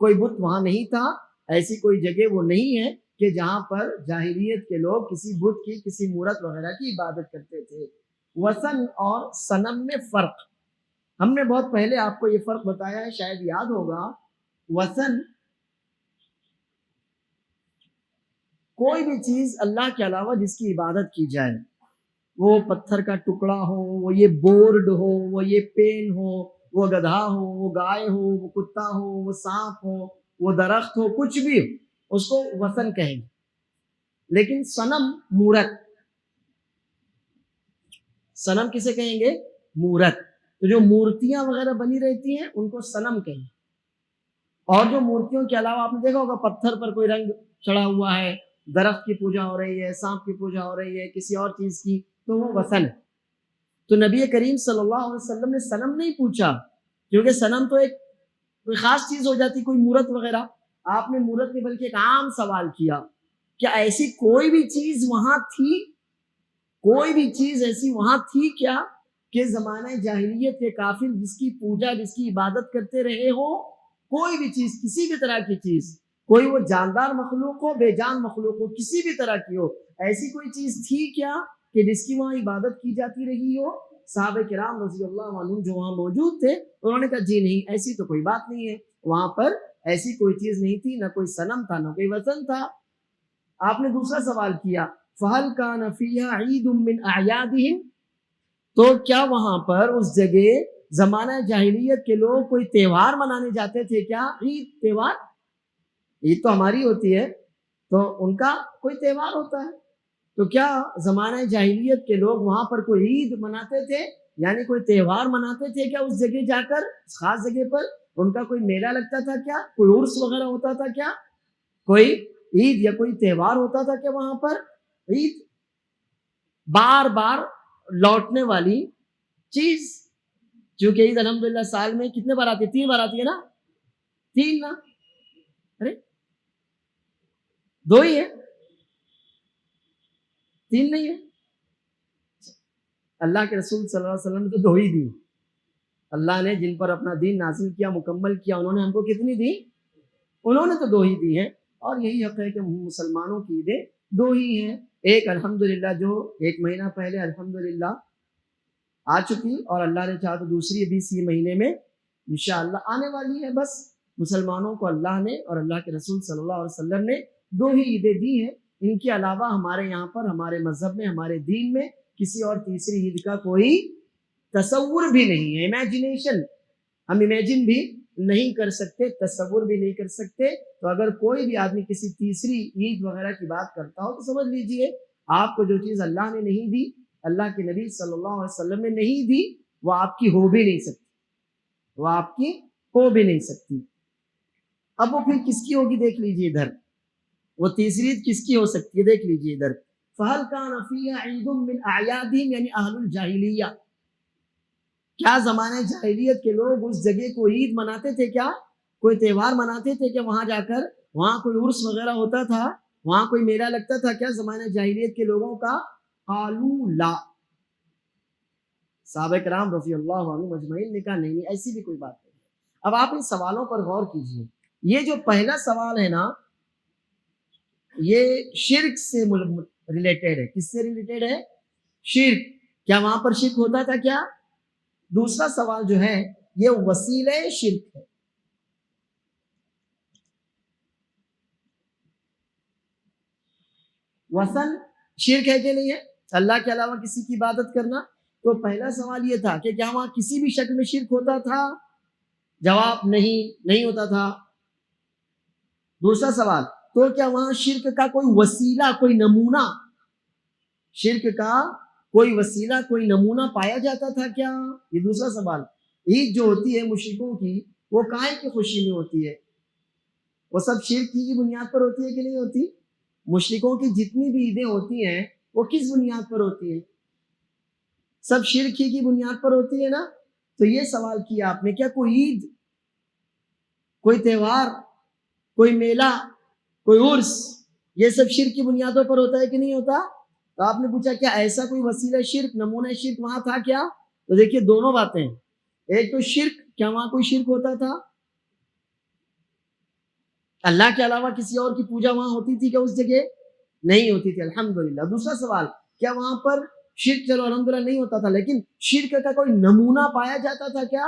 کوئی بت وہاں نہیں تھا، ایسی کوئی جگہ وہ نہیں ہے کہ جہاں پر جاہلیت کے لوگ کسی بت کی، کسی مورت وغیرہ کی عبادت کرتے تھے۔ وثن اور صنم میں فرق، ہم نے بہت پہلے آپ کو یہ فرق بتایا ہے، شاید یاد ہوگا۔ وثن کوئی بھی چیز اللہ کے علاوہ جس کی عبادت کی جائے، وہ پتھر کا ٹکڑا ہو، وہ یہ بورڈ ہو، وہ یہ پین ہو، وہ گدھا ہو، وہ گائے ہو، وہ کتا ہو، وہ سانپ ہو، وہ درخت ہو، کچھ بھی ہو اس کو وثن کہیں گے۔ لیکن صنم، مورت، صنم کسے کہیں گے؟ مورت، تو جو مورتیاں وغیرہ بنی رہتی ہیں ان کو صنم کہیں گے۔ اور جو مورتیوں کے علاوہ آپ نے دیکھا ہوگا پتھر پر کوئی رنگ چڑھا ہوا ہے، درخت کی پوجا ہو رہی ہے، سانپ کی پوجا ہو رہی ہے، کسی اور چیز کی، تو وہ وثن ہے۔ تو نبی کریم صلی اللہ علیہ وسلم نے صنم نہیں پوچھا، کیونکہ صنم تو ایک کوئی خاص چیز ہو جاتی، کوئی مورت وغیرہ، آپ نے مورت نہیں بلکہ ایک عام سوال کیا، کیا ایسی کوئی بھی چیز وہاں تھی، کوئی بھی چیز ایسی وہاں تھی کیا کہ زمانہ جاہلیت کے کافر جس کی پوجا، جس کی عبادت کرتے رہے ہو؟ کوئی بھی چیز، کسی بھی طرح کی چیز، کوئی وہ جاندار مخلوق ہو، بے جان مخلوق ہو، کسی بھی طرح کی ہو، ایسی کوئی چیز تھی کیا کہ جس کی وہاں عبادت کی جاتی رہی ہو؟ صحابہ کرام رضی اللہ عنہم جو وہاں موجود تھے انہوں نے کہا جی نہیں، ایسی تو کوئی بات نہیں ہے، وہاں پر ایسی کوئی چیز نہیں تھی، نہ کوئی صنم تھا، نہ کوئی وثن تھا۔ آپ نے دوسرا سوال کیا فَهَلْ كَانَ فِيهَا عِيدٌ مِّنْ أَعْيَادِهِمْ، تو کیا وہاں پر اس جگہ زمانہ جاہلیت کے لوگ کوئی تہوار منانے جاتے تھے کیا؟ عید، تہوار، عید تو ہماری ہوتی ہے تو ان کا کوئی تہوار ہوتا ہے، تو کیا زمانہ جاہلیت کے لوگ وہاں پر کوئی عید مناتے تھے، یعنی کوئی تہوار مناتے تھے کیا اس جگہ جا کر، اس خاص جگہ پر ان کا کوئی میلہ لگتا تھا کیا، کوئی عرس وغیرہ ہوتا تھا کیا، کوئی عید یا کوئی تہوار ہوتا تھا کہ وہاں پر؟ عید بار بار لوٹنے والی چیز، چونکہ عید الحمدللہ سال میں کتنے بار آتی ہے؟ 3 بار آتی ہے نا، 3 نا، ارے 2 ہی ہے، تین نہیں ہے؟ اللہ کے رسول صلی اللہ علیہ وسلم نے تو 2 ہی دی. اللہ نے جن پر اپنا دین نازل کیا، مکمل کیا، انہوں نے ہم کو کتنی دی؟ انہوں نے تو 2 ہی دی ہیں. اور یہی حق ہے کہ مسلمانوں کی عیدیں 2 ہی ہیں. ایک الحمدللہ جو 1 مہینہ پہلے الحمدللہ آ چکی، اور اللہ نے چاہا تو دوسری بھی اسی مہینے میں انشاءاللہ آنے والی ہے. بس مسلمانوں کو اللہ نے اور اللہ کے رسول صلی اللہ علیہ وسلم نے 2 ہی عیدیں دی ہیں. ان کے علاوہ ہمارے یہاں پر، ہمارے مذہب میں، ہمارے دین میں کسی اور تیسری عید کا کوئی تصور بھی نہیں ہے. امیجنیشن، ہم امیجن بھی نہیں کر سکتے، تصور بھی نہیں کر سکتے. تو اگر کوئی بھی آدمی کسی تیسری عید وغیرہ کی بات کرتا ہو تو سمجھ لیجئے آپ کو جو چیز اللہ نے نہیں دی، اللہ کے نبی صلی اللہ علیہ وسلم نے نہیں دی، وہ آپ کی ہو بھی نہیں سکتی، وہ آپ کی ہو بھی نہیں سکتی. اب وہ پھر کس کی ہوگی دیکھ لیجئے ادھر، وہ تیسری عید کس کی ہو سکتی ہے دیکھ لیجئے ادھر. فَهَلْ كَانَ فِيهَا عِيدٌ مِّنْ أَعْيَادِهِمْ یعنی اہل الجاہلیہ، کیا زمانے جاہلیت کے لوگ اس جگہ کو عید مناتے تھے؟ کیا کوئی تہوار مناتے تھے؟ کہ وہاں جا کر وہاں کوئی عرس وغیرہ ہوتا تھا، وہاں کوئی میلہ لگتا تھا کیا زمانے جاہلیت کے لوگوں کا؟ قالوا لا. صحابہ کرام رضی اللہ عنہ مجمعین نے کہا نہیں ایسی بھی کوئی بات نہیں. اب آپ ان سوالوں پر غور کیجئے. یہ جو پہلا سوال ہے نا، یہ شرک سے ریلیٹڈ ہے. کس سے ریلیٹڈ ہے؟ شرک. کیا وہاں پر شرک ہوتا تھا کیا؟ دوسرا سوال جو ہے یہ وسیلہ شرک ہے. وثن شرک ہے کہ نہیں ہے؟ اللہ کے علاوہ کسی کی عبادت کرنا. تو پہلا سوال یہ تھا کہ کیا وہاں کسی بھی شکل میں شرک ہوتا تھا؟ جواب نہیں ہوتا تھا. دوسرا سوال، تو کیا وہاں شرک کا کوئی وسیلہ، کوئی نمونہ، شرک کا کوئی وسیلہ، کوئی نمونہ پایا جاتا تھا کیا؟ یہ دوسرا سوال. عید جو ہوتی ہے مشرکوں کی، وہ کائے کی خوشی میں ہوتی ہے؟ وہ سب شرک کی بنیاد پر ہوتی ہے کہ نہیں ہوتی؟ مشرکوں کی جتنی بھی عیدیں ہوتی ہیں وہ کس بنیاد پر ہوتی ہیں؟ سب شرک کی بنیاد پر ہوتی ہے نا. تو یہ سوال کیا آپ نے، کیا کوئی عید، کوئی تہوار، کوئی میلہ، کوئی عرس، یہ سب شرک کی بنیادوں پر ہوتا ہے کہ نہیں ہوتا؟ تو آپ نے پوچھا کیا ایسا کوئی وسیلہ شرک، نمونہ شرک وہاں تھا کیا؟ تو دیکھیے دونوں باتیں. ایک تو شرک، کیا وہاں کوئی شرک ہوتا تھا؟ اللہ کے علاوہ کسی اور کی پوجا وہاں ہوتی تھی کیا اس جگہ؟ نہیں ہوتی تھی الحمدللہ. دوسرا سوال، کیا وہاں پر شرک، چلو الحمدللہ نہیں ہوتا تھا، لیکن شرک کا کوئی نمونہ پایا جاتا تھا کیا؟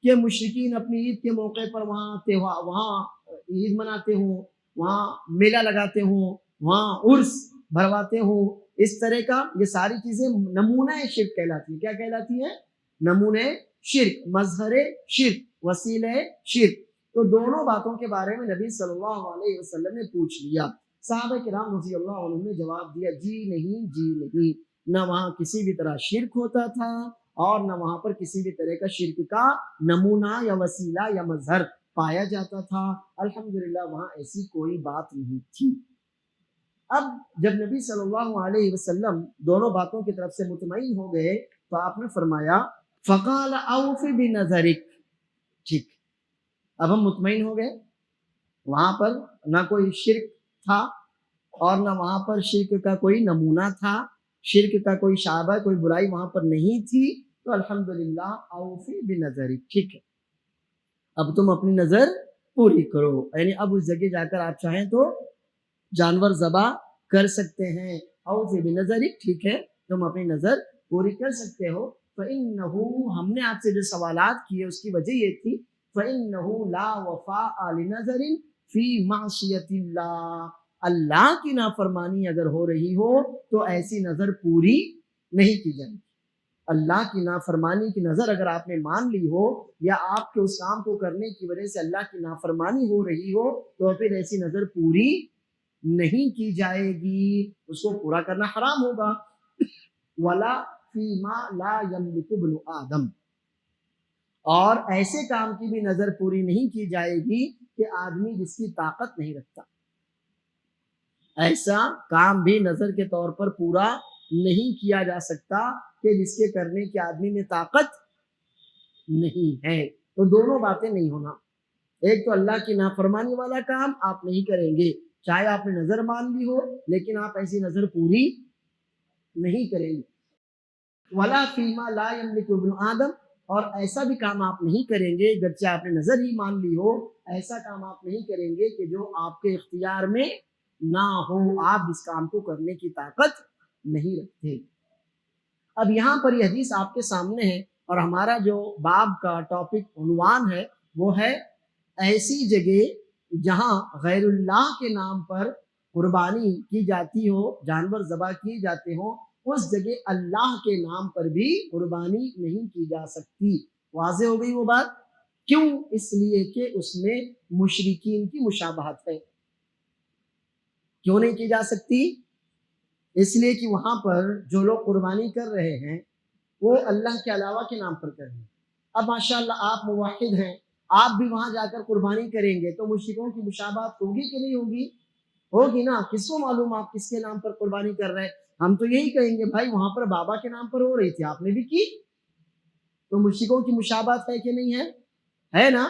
کہ مشرکین اپنی عید کے موقع پر وہاں تہوار، وہاں عید مناتے ہوں، وہاں میلہ لگاتے ہوں، وہاں عرس بھرواتے ہوں، اس طرح کا. یہ ساری چیزیں نمونہ شرک کہلاتی ہیں. کیا کہلاتی ہیں؟ نمونہ شرک، مظہر شرک، وسیلہ شرک. تو دونوں باتوں کے بارے میں نبی صلی اللہ علیہ وسلم نے پوچھ لیا. صحابہ کرام رضی اللہ عنہ نے جواب دیا جی نہیں، نہ وہاں کسی بھی طرح شرک ہوتا تھا اور نہ وہاں پر کسی بھی طرح کا شرک کا نمونہ یا وسیلہ یا مظہر پایا جاتا تھا. الحمدللہ وہاں ایسی کوئی بات نہیں تھی. اب جب نبی صلی اللہ علیہ وسلم دونوں باتوں کی طرف سے مطمئن ہو گئے تو آپ نے فرمایا فقال اوف بنظرک. ٹھیک، اب ہم مطمئن ہو گئے، وہاں پر نہ کوئی شرک تھا اور نہ وہاں پر شرک کا کوئی نمونہ تھا، شرک کا کوئی شعبہ، کوئی برائی وہاں پر نہیں تھی. تو الحمدللہ اوفی بنظرک. ٹھیک ہے، اب تم اپنی نظر پوری کرو. یعنی اب اس جگہ جا کر آپ چاہیں تو جانور ذبح کر سکتے ہیں. اوفی بنظرک، ٹھیک ہے، تم اپنی نظر پوری کر سکتے ہو. فإنہ، ہم نے آپ سے جو سوالات کیے اس کی وجہ یہ تھی، فإنہ لا وفاء لنظر فی معصیت اللہ. اللہ کی نافرمانی اگر ہو رہی ہو تو ایسی نظر پوری نہیں کی جائے. اللہ کی نافرمانی کی نظر اگر آپ نے مان لی ہو یا آپ کے اس کام کو کرنے کی وجہ سے اللہ کی نافرمانی ہو رہی ہو تو پھر ایسی نظر پوری نہیں کی جائے گی، اس کو پورا کرنا حرام ہوگا. ولا فیما لا یملک ابن آدم، اور ایسے کام کی بھی نظر پوری نہیں کی جائے گی کہ آدمی جس کی طاقت نہیں رکھتا. ایسا کام بھی نظر کے طور پر پورا نہیں کیا جا سکتا کہ جس کے کرنے کے آدمی میں طاقت نہیں ہے. تو دونوں باتیں نہیں ہونا. ایک تو اللہ کی نافرمانی والا کام آپ نہیں کریں گے، چاہے آپ نے نظر مان لی ہو لیکن آپ ایسی نظر پوری نہیں کریں گے. ولا فیما لا یملک ابن آدم، اور ایسا بھی کام آپ نہیں کریں گے گرچہ آپ نے نظر ہی مان لی ہو، ایسا کام آپ نہیں کریں گے کہ جو آپ کے اختیار میں نہ ہو، آپ اس کام کو کرنے کی طاقت نہیں رکھتے. اب یہاں پر یہ حدیث آپ کے سامنے ہے، اور ہمارا جو باب کا ٹاپک عنوان ہے وہ ہے ایسی جگہ جہاں غیر اللہ کے نام پر قربانی کی جاتی ہو، جانور ذبح کیے جاتے ہوں، اس جگہ اللہ کے نام پر بھی قربانی نہیں کی جا سکتی. واضح ہو گئی وہ بات؟ کیوں؟ اس لیے کہ اس میں مشرکین کی مشابہت ہے. کیوں نہیں کی جا سکتی؟ اس لیے کہ وہاں پر جو لوگ قربانی کر رہے ہیں وہ اللہ کے علاوہ کے نام پر کر رہے ہیں. اب ماشاءاللہ آپ موحد ہیں، آپ بھی وہاں جا کر قربانی کریں گے تو مشرکوں کی مشابہت ہوگی کہ نہیں ہوگی؟ ہوگی نا. کس کو معلوم آپ کس کے نام پر قربانی کر رہے ہیں؟ ہم تو یہی کہیں گے بھائی وہاں پر بابا کے نام پر ہو رہی تھی، آپ نے بھی کی، تو مشرکوں کی مشابہت ہے کہ نہیں ہے؟ ہے نا.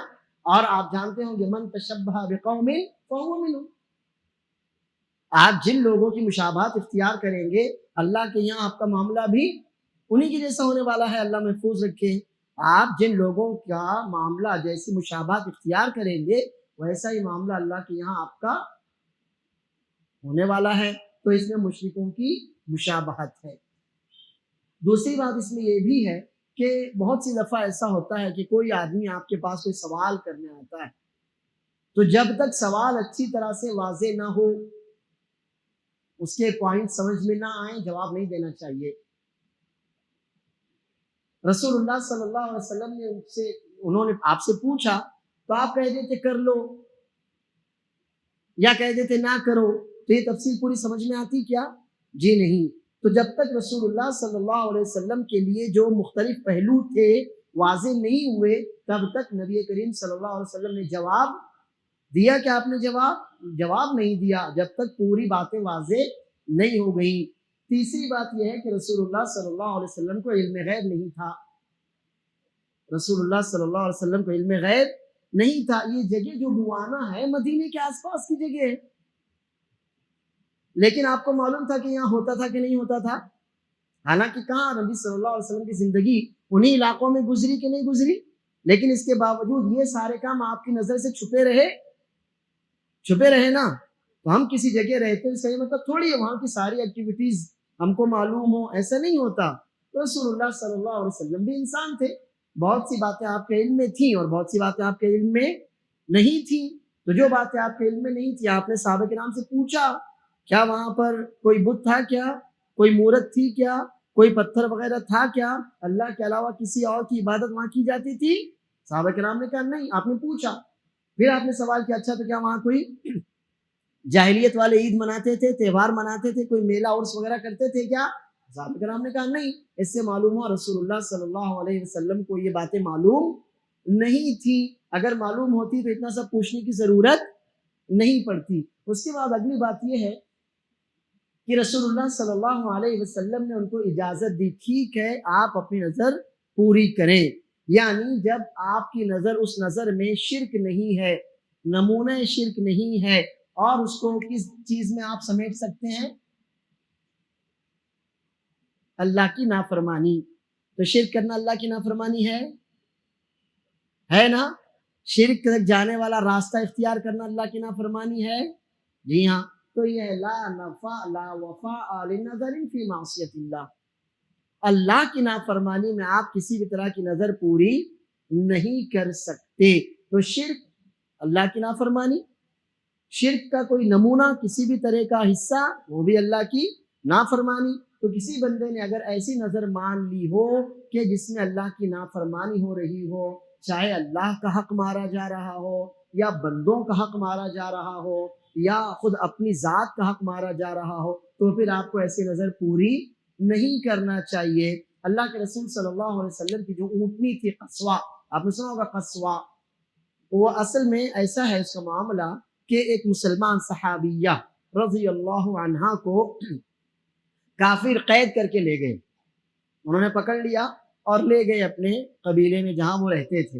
اور آپ جانتے ہوں گے من تشبہ بقوم فہو منہم، آپ جن لوگوں کی مشابہت اختیار کریں گے اللہ کے یہاں آپ کا معاملہ بھی انہی کی جیسا ہونے والا ہے. اللہ محفوظ رکھے. آپ جن لوگوں کا معاملہ جیسی مشابہت اختیار کریں گے ویسا ہی معاملہ اللہ کے یہاں آپ کا ہونے والا ہے. تو اس میں مشرکوں کی مشابہت ہے. دوسری بات اس میں یہ بھی ہے کہ بہت سی دفعہ ایسا ہوتا ہے کہ کوئی آدمی آپ کے پاس کوئی سوال کرنے آتا ہے، تو جب تک سوال اچھی طرح سے واضح نہ ہو، اس کے پوائنٹ سمجھ میں نہ آئیں، جواب نہیں دینا چاہیے. رسول اللہ صلی اللہ علیہ وسلم نے انہوں نے آپ سے پوچھا تو آپ کہہ دیتے کر لو یا کہہ دیتے نہ کرو، تو یہ تفصیل پوری سمجھ میں آتی کیا؟ جی نہیں. تو جب تک رسول اللہ صلی اللہ علیہ وسلم کے لیے جو مختلف پہلو تھے واضح نہیں ہوئے تب تک نبی کریم صلی اللہ علیہ وسلم نے جواب دیا کہ آپ نے جواب نہیں دیا جب تک پوری باتیں واضح نہیں ہو گئی. تیسری بات یہ ہے کہ رسول اللہ صلی اللہ علیہ وسلم کو علم غیب نہیں تھا. رسول اللہ صلی اللہ علیہ وسلم کو علم غیب نہیں تھا. یہ جگہ جو بوانا ہے مدینے کے آس پاس کی جگہ ہے، لیکن آپ کو معلوم تھا کہ یہاں ہوتا تھا کہ نہیں ہوتا تھا؟ حالانکہ کہاں نبی صلی اللہ علیہ وسلم کی زندگی انہی علاقوں میں گزری کہ نہیں گزری، لیکن اس کے باوجود یہ سارے کام آپ کی نظر سے چھپے رہے نا. تو ہم کسی جگہ رہتے ہیں اس کا یہ مطلب تھوڑی ہے وہاں کی ساری ایکٹیویٹیز ہم کو معلوم ہو، ایسا نہیں ہوتا. تو رسول اللہ صلی اللہ علیہ وسلم بھی انسان تھے، بہت سی باتیں آپ کے علم میں تھیں اور بہت سی باتیں آپ کے علم میں نہیں تھیں. تو جو باتیں آپ کے علم میں نہیں تھی آپ نے صحابہ کرام سے پوچھا کیا وہاں پر کوئی بت تھا، کیا کوئی مورت تھی، کیا کوئی پتھر وغیرہ تھا، کیا اللہ کے علاوہ کسی اور کی عبادت وہاں کی جاتی تھی؟ صحابہ کرام نے کہا نہیں. آپ نے پوچھا، پھر آپ نے سوال کیا اچھا تو کیا وہاں کوئی جاہلیت والے عید مناتے تھے، تہوار مناتے تھے، کوئی میلہ عرس وغیرہ کرتے تھے کیا؟ صحابہ کرام نے کہا نہیں. اس سے معلوم ہوا رسول اللہ صلی اللہ علیہ وسلم کو یہ باتیں معلوم نہیں تھی. اگر معلوم ہوتی تو اتنا سب پوچھنے کی ضرورت نہیں پڑتی. اس کے بعد اگلی بات یہ ہے کہ رسول اللہ صلی اللہ علیہ وسلم نے ان کو اجازت دی ٹھیک ہے آپ اپنی نظر پوری کریں، یعنی جب آپ کی نظر اس نظر میں شرک نہیں ہے، نمونہ شرک نہیں ہے، اور اس کو کس چیز میں آپ سمیٹ سکتے ہیں؟ اللہ کی نافرمانی. تو شرک کرنا اللہ کی نافرمانی ہے نا. شرک تک جانے والا راستہ اختیار کرنا اللہ کی نافرمانی ہے. جی ہاں. تو یہ لا نفع لا وفاء لنظر فی معصیت اللہ، اللہ کی نافرمانی میں آپ کسی بھی طرح کی نظر پوری نہیں کر سکتے. تو شرک اللہ کی نافرمانی، شرک کا کوئی نمونہ کسی بھی طرح کا حصہ وہ بھی اللہ کی نافرمانی. تو کسی بندے نے اگر ایسی نظر مان لی ہو کہ جس میں اللہ کی نافرمانی ہو رہی ہو، چاہے اللہ کا حق مارا جا رہا ہو یا بندوں کا حق مارا جا رہا ہو یا خود اپنی ذات کا حق مارا جا رہا ہو، تو پھر آپ کو ایسی نظر پوری نہیں کرنا چاہیے. اللہ کے رسول صلی اللہ علیہ وسلم کی جو اونٹنی تھی قصوہ، آپ نے سنا ہوگا قصوہ، وہ اصل میں ایسا ہے اس کا معاملہ کہ ایک مسلمان صحابیہ رضی اللہ عنہا کو کافر قید کر کے لے گئے. انہوں نے پکڑ لیا اور لے گئے اپنے قبیلے میں جہاں وہ رہتے تھے.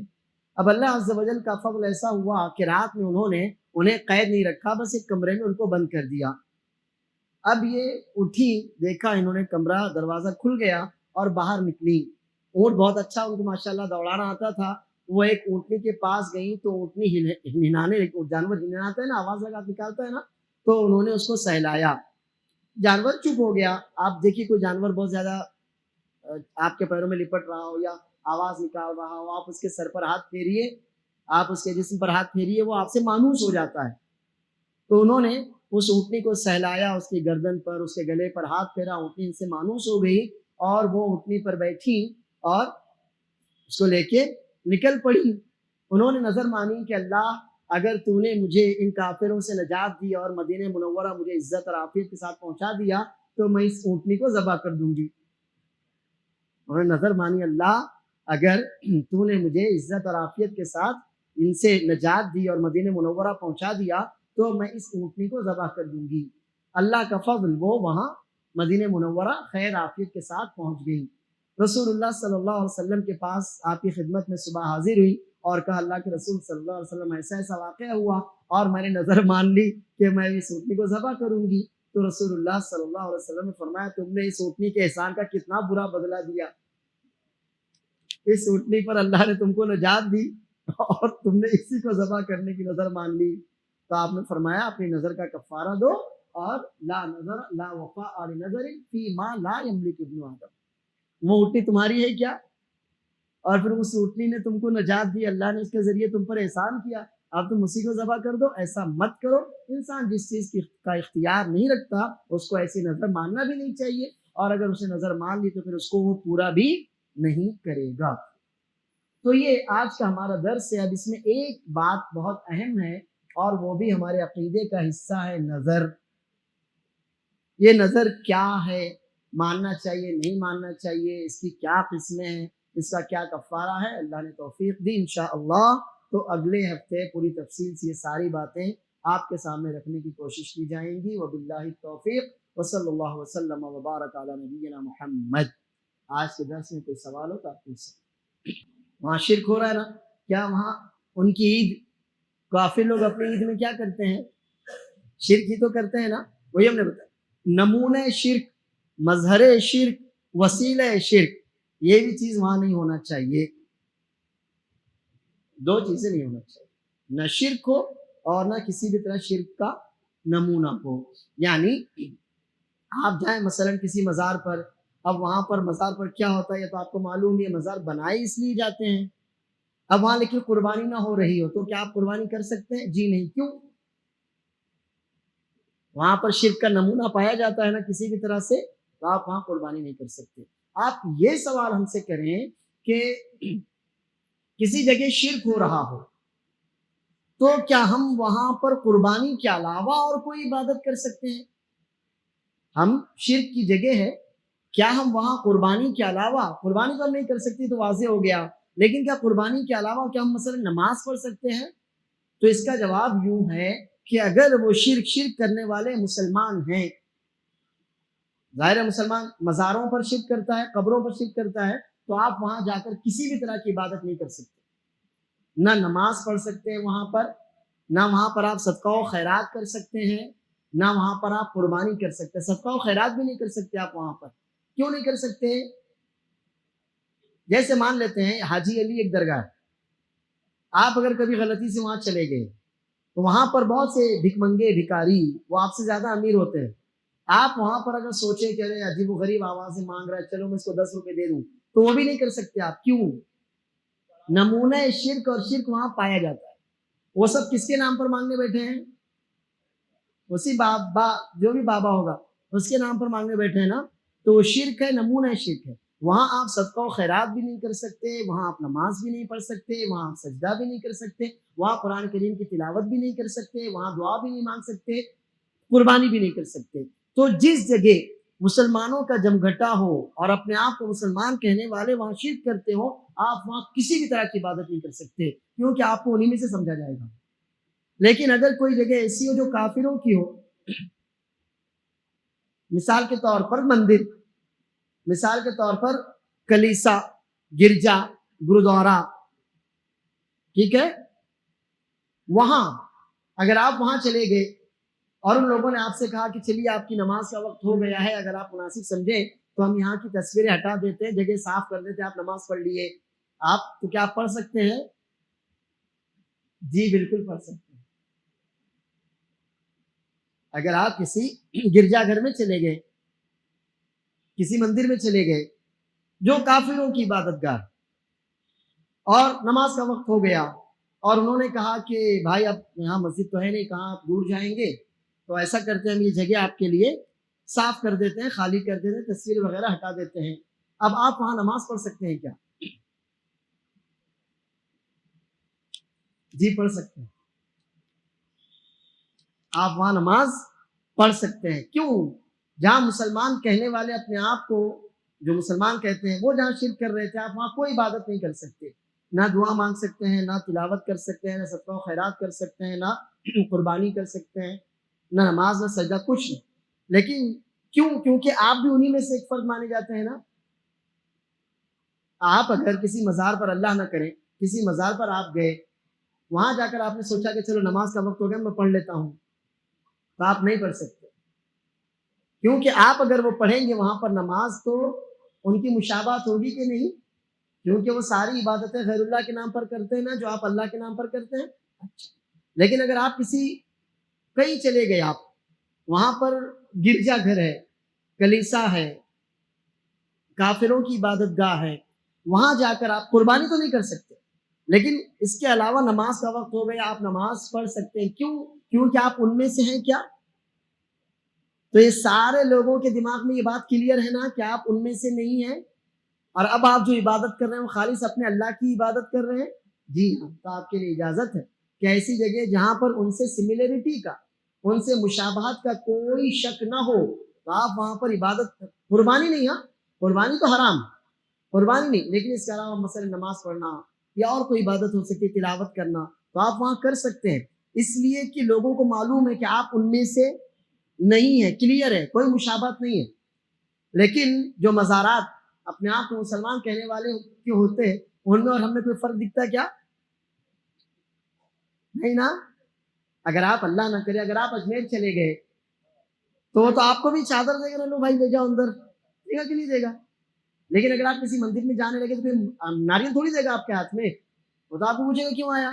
اب اللہ عز و جل کا فضل ایسا ہوا کہ رات میں انہوں نے انہیں قید نہیں رکھا، بس ایک کمرے میں ان کو بند کر دیا. اب یہ اٹھی، دیکھا انہوں نے کمرہ، دروازہ کھل گیا اور باہر نکلی. اونٹ بہت اچھا ان کو ماشاءاللہ دوڑانا آتا تھا. وہ ایک اونٹنی کے پاس گئی تو اونٹنی ہنانے، جانور ہناتا ہے نا، آواز لگا نکالتا ہے نا، تو انہوں نے اس کو سہلایا. جانور چپ ہو گیا. آپ دیکھیے کوئی جانور بہت زیادہ آپ کے پیروں میں لپٹ رہا ہو یا آواز نکال رہا ہو، آپ اس کے سر پر ہاتھ پھیریے، آپ اس کے جسم پر ہاتھ پھیریے، وہ آپ سے مانوس ہو جاتا ہے. تو انہوں نے اس اونٹنی کو سہلایا، اس کی گردن پر، اس کے گلے پر ہاتھ پھیرا، اونٹنی ان سے مانوس ہو گئی اور وہ اونٹنی پر بیٹھی اور اس کو لے کے نکل پڑی. انہوں نے نظر مانی کہ اللہ اگر تو نے مجھے ان کافروں سے نجات دی اور مدینہ منورہ مجھے عزت اور عافیت کے ساتھ پہنچا دیا تو میں اس اونٹنی کو ذبح کر دوں گی. انہوں نے نظر مانی اللہ اگر تو نے مجھے عزت اور عافیت کے ساتھ ان سے نجات دی اور مدینہ منورہ پہنچا دیا تو میں اس اونٹنی کو ذبح کر دوں گی. اللہ کا فضل، وہ وہاں مدینہ منورہ خیر عافیت کے ساتھ پہنچ گئی. رسول اللہ صلی اللہ علیہ وسلم کے پاس آپ کی خدمت میں صبح حاضر ہوئی اور کہا اللہ کے رسول صلی اللہ علیہ وسلم ایسا ایسا واقعہ ہوا اور میں نے نظر مان لی کہ میں اس اونٹنی کو ذبح کروں گی. تو رسول اللہ صلی اللہ علیہ وسلم نے فرمایا تم نے اس اونٹنی کے احسان کا کتنا برا بدلہ دیا. اس اونٹنی پر اللہ نے تم کو نجات دی اور تم نے اسی کو ذبح کرنے کی نظر مان لی. تو آپ نے فرمایا اپنی نظر کا کفارہ دو اور لا نظر لا وفاء لنظر فی ما لا یملک ابن آدم. وہ اونٹنی تمہاری ہے کیا؟ اور پھر اس اونٹنی نے تم کو نجات دی، اللہ نے اس کے ذریعے تم پر احسان کیا، اب تم اسی کو ذبح کر دو. ایسا مت کرو. انسان جس چیز کا اختیار نہیں رکھتا اس کو ایسی نظر ماننا بھی نہیں چاہیے، اور اگر اسے نظر مان لی تو پھر اس کو وہ پورا بھی نہیں کرے گا. تو یہ آج کا ہمارا درس ہے. اب اس میں ایک بات بہت اہم ہے اور وہ بھی ہمارے عقیدے کا حصہ ہے، نظر. یہ نظر کیا ہے، ماننا چاہیے نہیں ماننا چاہیے، اس کی کیا قسمیں ہیں، اس کا کیا کفارہ ہے. اللہ نے توفیق دی انشاءاللہ تو اگلے ہفتے پوری تفصیل سے یہ ساری باتیں آپ کے سامنے رکھنے کی کوشش کی جائیں گی. وباللہ التوفیق وصلی اللہ وسلم وبارک علی نبینا محمد. آج کے درس میں کوئی سوال ہو تو آپ پوچھ سکتے. وہاں شرک ہو رہا ہے نا، کیا وہاں ان کی عید، کافر لوگ اپنی عید میں کیا کرتے ہیں؟ شرک ہی تو کرتے ہیں نا. وہی ہم نے بتایا نمونہ شرک، مظہر شرک، وسیلہ شرک، یہ بھی چیز وہاں نہیں ہونا چاہیے. دو چیزیں نہیں ہونا چاہیے، نہ شرک ہو اور نہ کسی بھی طرح شرک کا نمونہ ہو. یعنی آپ جائیں مثلا کسی مزار پر، اب وہاں پر مزار پر کیا ہوتا ہے یہ تو آپ کو معلوم ہے، مزار بنائے اس لیے جاتے ہیں. اب وہاں لیکن قربانی نہ ہو رہی ہو تو کیا آپ قربانی کر سکتے ہیں؟ جی نہیں. کیوں؟ وہاں پر شرک کا نمونہ پایا جاتا ہے نا کسی بھی طرح سے، تو آپ وہاں قربانی نہیں کر سکتے. آپ یہ سوال ہم سے کریں کہ کسی جگہ شرک ہو رہا ہو تو کیا ہم وہاں پر قربانی کے علاوہ اور کوئی عبادت کر سکتے ہیں؟ ہم شرک کی جگہ ہے، کیا ہم وہاں قربانی کے علاوہ، قربانی تو ہم نہیں کر سکتے تو واضح ہو گیا، لیکن کیا قربانی کے علاوہ کیا ہم مثلا نماز پڑھ سکتے ہیں؟ تو اس کا جواب یوں ہے کہ اگر وہ شرک کرنے والے مسلمان ہیں، ظاہر مسلمان مزاروں پر شرک کرتا ہے، قبروں پر شرک کرتا ہے، تو آپ وہاں جا کر کسی بھی طرح کی عبادت نہیں کر سکتے، نہ نماز پڑھ سکتے ہیں وہاں پر، نہ وہاں پر آپ صدقہ و خیرات کر سکتے ہیں، نہ وہاں پر آپ قربانی کر سکتے ہیں. صدقہ و خیرات بھی نہیں کر سکتے آپ وہاں پر. کیوں نہیں کر سکتے؟ جیسے مان لیتے ہیں حاجی علی ایک درگاہ ہے، آپ اگر کبھی غلطی سے وہاں چلے گئے تو وہاں پر بہت سے بھک منگے بھکاری، وہ آپ سے زیادہ امیر ہوتے ہیں. آپ وہاں پر اگر سوچے کہ ارے عجیب و غریب آواز سے مانگ رہا ہے، چلو میں اس کو 10 روپے دے دوں، تو وہ بھی نہیں کر سکتے آپ. کیوں؟ نمونہ شرک اور شرک وہاں پایا جاتا ہے. وہ سب کس کے نام پر مانگنے بیٹھے ہیں؟ اسی بابا، جو بھی بابا ہوگا اس کے نام پر مانگنے بیٹھے ہیں نا، تو وہ شرک ہے، نمونہ شرک ہے. وہاں آپ صدقہ و خیرات بھی نہیں کر سکتے، وہاں آپ نماز بھی نہیں پڑھ سکتے، وہاں آپ سجدہ بھی نہیں کر سکتے، وہاں قرآن کریم کی تلاوت بھی نہیں کر سکتے، وہاں دعا بھی نہیں مانگ سکتے، قربانی بھی نہیں کر سکتے. تو جس جگہ مسلمانوں کا جمگھٹا ہو اور اپنے آپ کو مسلمان کہنے والے وہاں شرک کرتے ہو، آپ وہاں کسی بھی طرح کی عبادت نہیں کر سکتے، کیونکہ آپ کو انہی میں سے سمجھا جائے گا. لیکن اگر کوئی جگہ ایسی ہو جو کافروں کی ہو، مثال کے طور پر مندر، مثال کے طور پر کلیسا، گرجا، گرودوارا، ٹھیک ہے، وہاں اگر آپ وہاں چلے گئے اور ان لوگوں نے آپ سے کہا کہ چلیے آپ کی نماز کا وقت ہو گیا ہے، اگر آپ مناسب سمجھیں تو ہم یہاں کی تصویریں ہٹا دیتے ہیں، جگہ صاف کر دیتے ہیں، آپ نماز پڑھ لیے. آپ تو کیا آپ پڑھ سکتے ہیں؟ جی بالکل پڑھ سکتے ہیں. اگر آپ کسی گرجا گھر میں چلے گئے، کسی مندر میں چلے گئے جو کافروں کی عبادت گاہ، اور نماز کا وقت ہو گیا اور انہوں نے کہا کہ بھائی اب یہاں مسجد تو ہے نہیں، کہاں آپ دور جائیں گے، تو ایسا کرتے ہیں ہم یہ جگہ آپ کے لیے صاف کر دیتے ہیں، خالی کر دیتے ہیں، تصویر وغیرہ ہٹا دیتے ہیں. اب آپ وہاں نماز پڑھ سکتے ہیں کیا؟ جی پڑھ سکتے ہیں. آپ وہاں نماز پڑھ سکتے ہیں. کیوں؟ جہاں مسلمان کہنے والے اپنے آپ کو جو مسلمان کہتے ہیں وہ جہاں شرک کر رہے تھے، آپ وہاں کوئی عبادت نہیں کر سکتے، نہ دعا مانگ سکتے ہیں، نہ تلاوت کر سکتے ہیں، نہ صدقہ و خیرات کر سکتے ہیں، نہ قربانی کر سکتے ہیں، نہ نماز، نہ سجدہ، کچھ نہیں. لیکن کیوں؟ کیونکہ آپ بھی انہی میں سے ایک فرد مانے جاتے ہیں نا. آپ اگر کسی مزار پر، اللہ نہ کرے کسی مزار پر آپ گئے، وہاں جا کر آپ نے سوچا کہ چلو نماز کا وقت ہو گیا میں پڑھ لیتا ہوں، تو آپ نہیں پڑھ سکتے. کیونکہ آپ اگر وہ پڑھیں گے وہاں پر نماز، تو ان کی مشابہت ہوگی کہ نہیں؟ کیونکہ وہ ساری عبادتیں غیر اللہ کے نام پر کرتے ہیں نا، جو آپ اللہ کے نام پر کرتے ہیں. اچھا، لیکن اگر آپ کہیں چلے گئے، آپ وہاں پر گرجا گھر ہے، کلیسا ہے، کافروں کی عبادت گاہ ہے، وہاں جا کر آپ قربانی تو نہیں کر سکتے، لیکن اس کے علاوہ نماز کا وقت ہو گیا، آپ نماز پڑھ سکتے ہیں. کیوں؟ کیونکہ آپ ان میں سے ہیں کیا؟ تو یہ سارے لوگوں کے دماغ میں یہ بات کلیئر ہے نا کہ آپ ان میں سے نہیں ہیں، اور اب آپ جو عبادت کر رہے ہیں وہ خالص اپنے اللہ کی عبادت کر رہے ہیں. جی ہاں، تو آپ کے لیے اجازت ہے کہ ایسی جگہ جہاں پر ان سے سملیرٹی کا، ان سے مشابہت کا کوئی شک نہ ہو، تو آپ وہاں پر عبادت قربانی نہیں. ہاں قربانی تو حرام، قربانی نہیں، لیکن اس کے علاوہ مثلا نماز پڑھنا یا اور کوئی عبادت ہو سکتی ہے، تلاوت کرنا، تو آپ وہاں کر سکتے ہیں. اس لیے کہ لوگوں کو معلوم ہے کہ آپ ان میں سے نہیں ہے، کلیئر ہے، کوئی مشابہت نہیں ہے. لیکن جو مزارات اپنے آپ کو مسلمان کہنے والے کے ہوتے ہیں، ان میں اور ہم میں کوئی فرق دکھتا ہے کیا؟ نہیں نا. اگر آپ اللہ نہ کرے اگر آپ اجمیر چلے گئے تو آپ کو بھی چادر دے گا، لو بھائی لے جاؤ اندر، دے گا کہ نہیں دے گا؟ لیکن اگر آپ کسی مندر میں جانے لگے تو پھر ناریل تھوڑی دے گا آپ کے ہاتھ میں، وہ تو آپ کو پوچھے گا کیوں آیا.